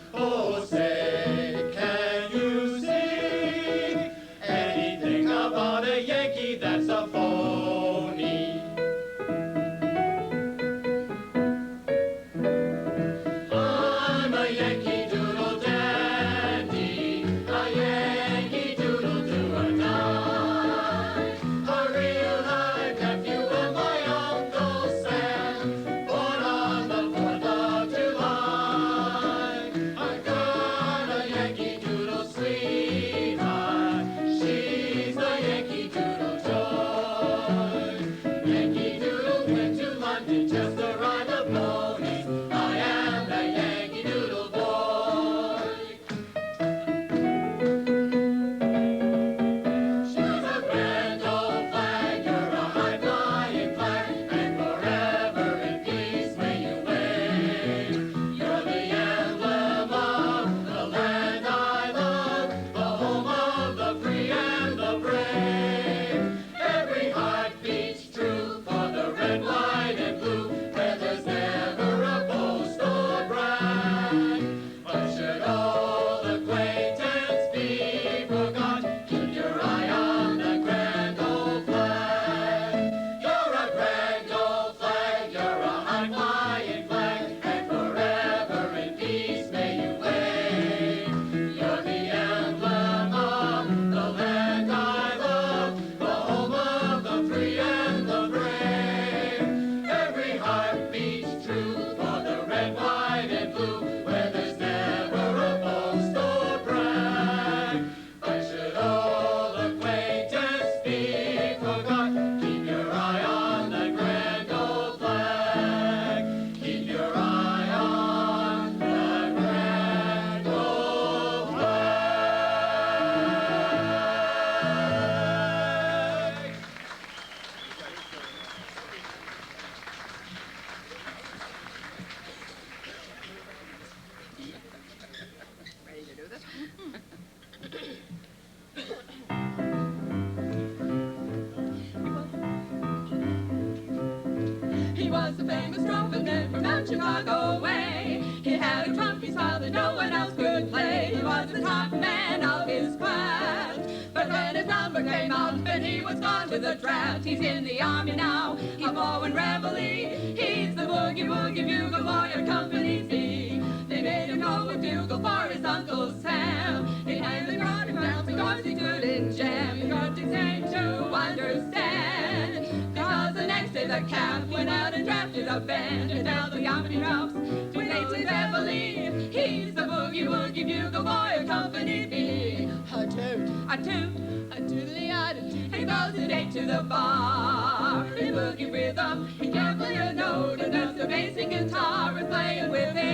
He was a famous trumpet man from down Chicago way. He had a trumpet style that no one else could play. He was the top man of his class. But when his number came up and he was gone to the draft, he's in the army now, he's blowing reveille. He's the boogie woogie bugle boy your company see. They made him go a bugle for his Uncle Sam. They finally brought him out because he couldn't jam. Because he seemed to understand. Because the next day the cap went out and drafted a band. And now the company drops to Nathan Beverly. He's the boogie woogie bugle boy your company B. A toot, a toot, a tootly-eyed, he goes today to the bar. In boogie rhythm, he can't play a note, and that's the basic guitar is playing with him.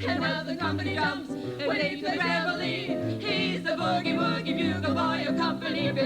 And now the company jumps, and they play reveille. He's the boogie woogie bugle boy of company B.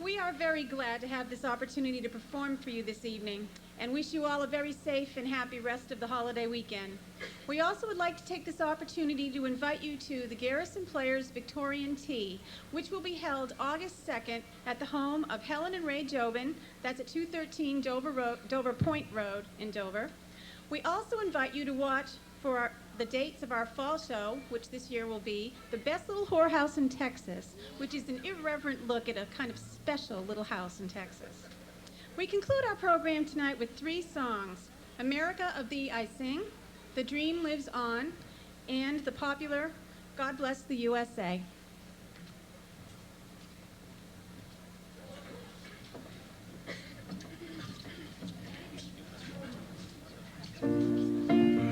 We are very glad to have this opportunity to perform for you this evening and wish you all a very safe and happy rest of the holiday weekend. We also would like to take this opportunity to invite you to the Garrison Players Victorian Tea, which will be held August 2nd at the home of Helen and Ray Jobin. That's at 213 Dover Point Road in Dover. We also invite you to watch for the dates of our fall show, which this year will be The Best Little Whorehouse in Texas, which is an irreverent look at a kind of special little house in Texas. We conclude our program tonight with 3 songs: America of Thee I Sing, The Dream Lives On, and the popular God Bless the USA. Which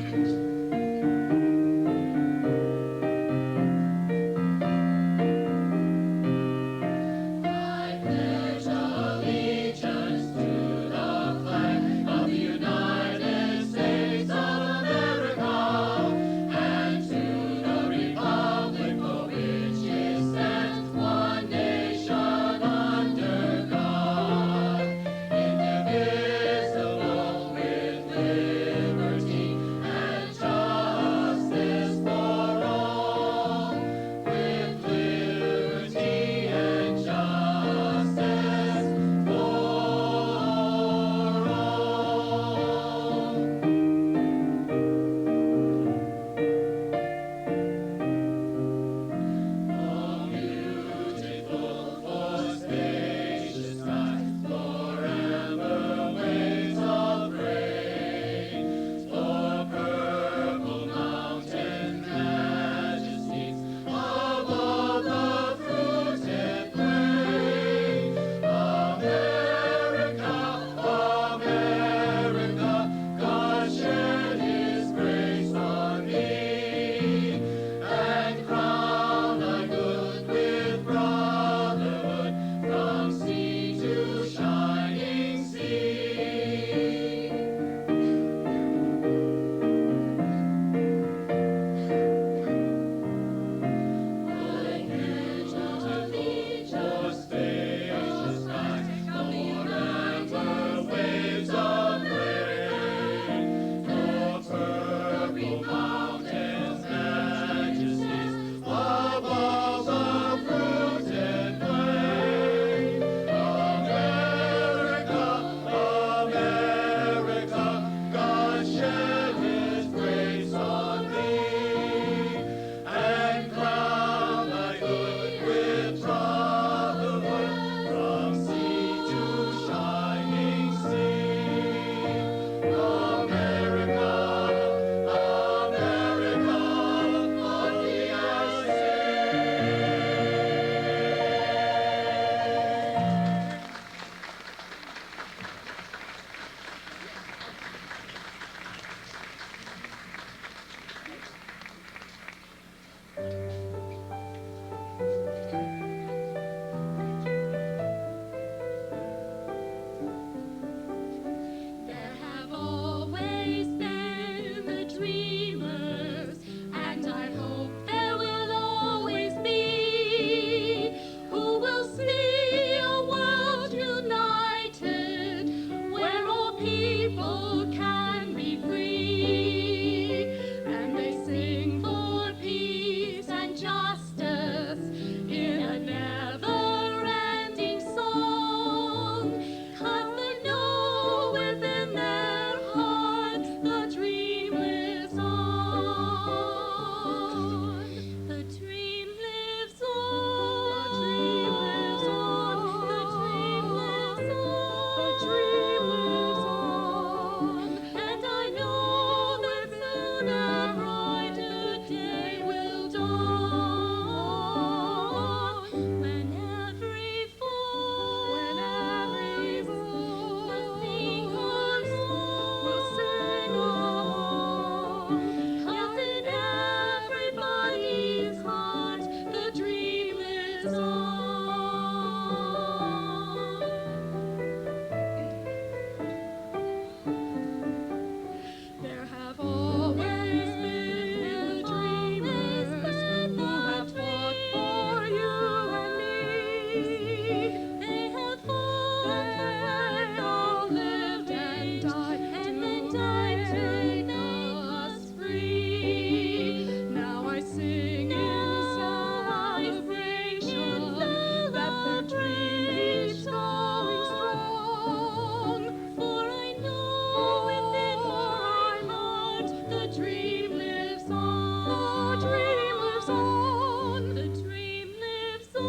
the dream lives on. The dream lives on. The dream lives on.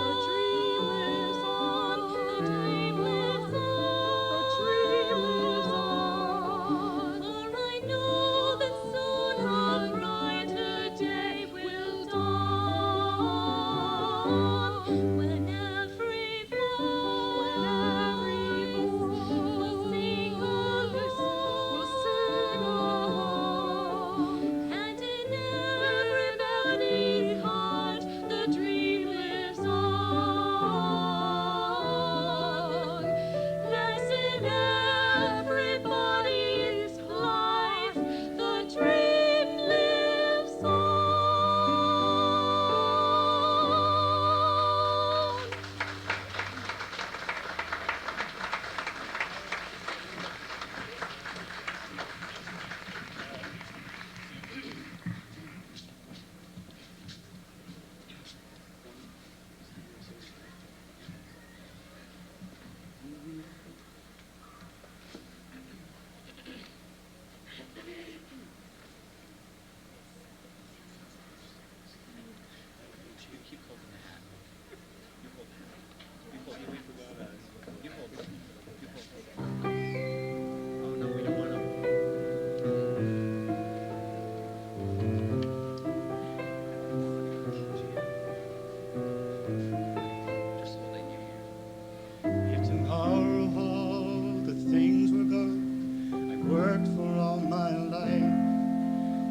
The dream lives on. The dream lives on. The dream lives on. For I know that soon a brighter day will dawn, when every boy will sing a song, and in everybody's heart the dream lives on. Yes, in everybody's life the dream lives on. It's tomorrow all the things were gone. I worked for all my life,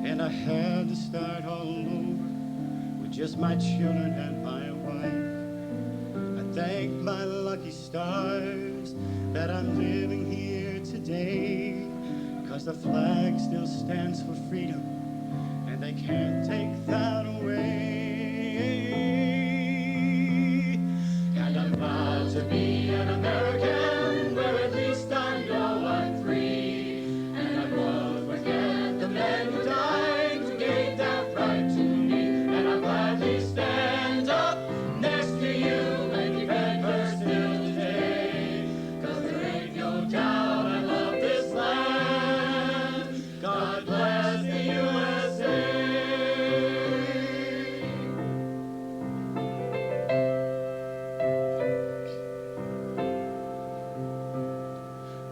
and I had to start all over with just my children and my wife. I thank my lucky stars that I'm living here today, 'cause the flag still stands for freedom, and they can't take that away. And I'm proud to be an American, where at least I know I'm free. And I won't forget the men who died, who gave that right to me. And I'll gladly stand up next to you and defend her still today. 'Cause there ain't no doubt I love this land. God bless the USA.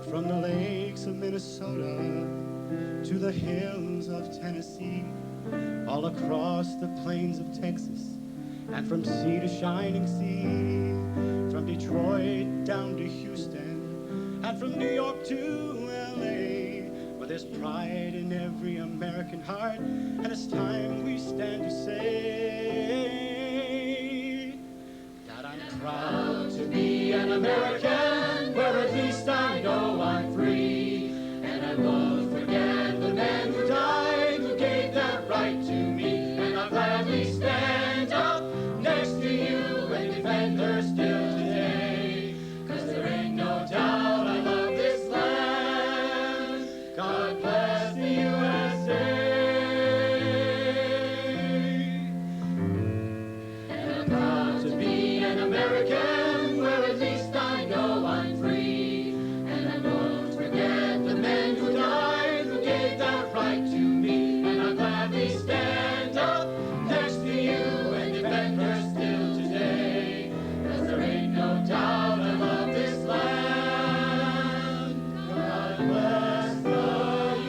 From the lakes of Minnesota to the hills of Tennessee, all across the plains of Texas, and from sea to shining sea, from Detroit down to Houston, and from New York to LA, well, there's pride in every American heart, and it's time we stand to say that I'm proud to be an American, where at least I know I'm free. And I won't forget the men who died, who gave that right to me. And I'll gladly stand up next to you and defend her still today. 'Cause there ain't no doubt I love this land. God bless the USA. And I'm proud to be an American, where at least I know I'm free. And I won't forget the men who died, who gave that right to me. And I'll gladly stand up next to you and defend her still today. 'Cause there ain't no doubt I love this land. God bless the USA.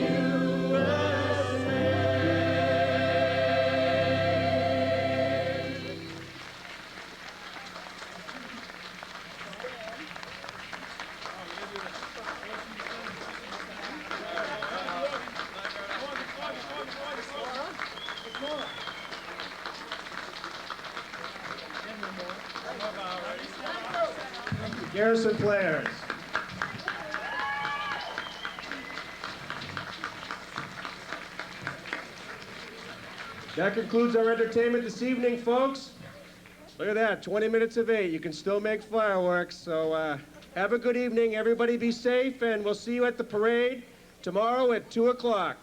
Garrison Players. That concludes our entertainment this evening, folks. Look at that, 20 minutes of 8. You can still make fireworks, so have a good evening. Everybody be safe, and we'll see you at the parade tomorrow at 2 o'clock.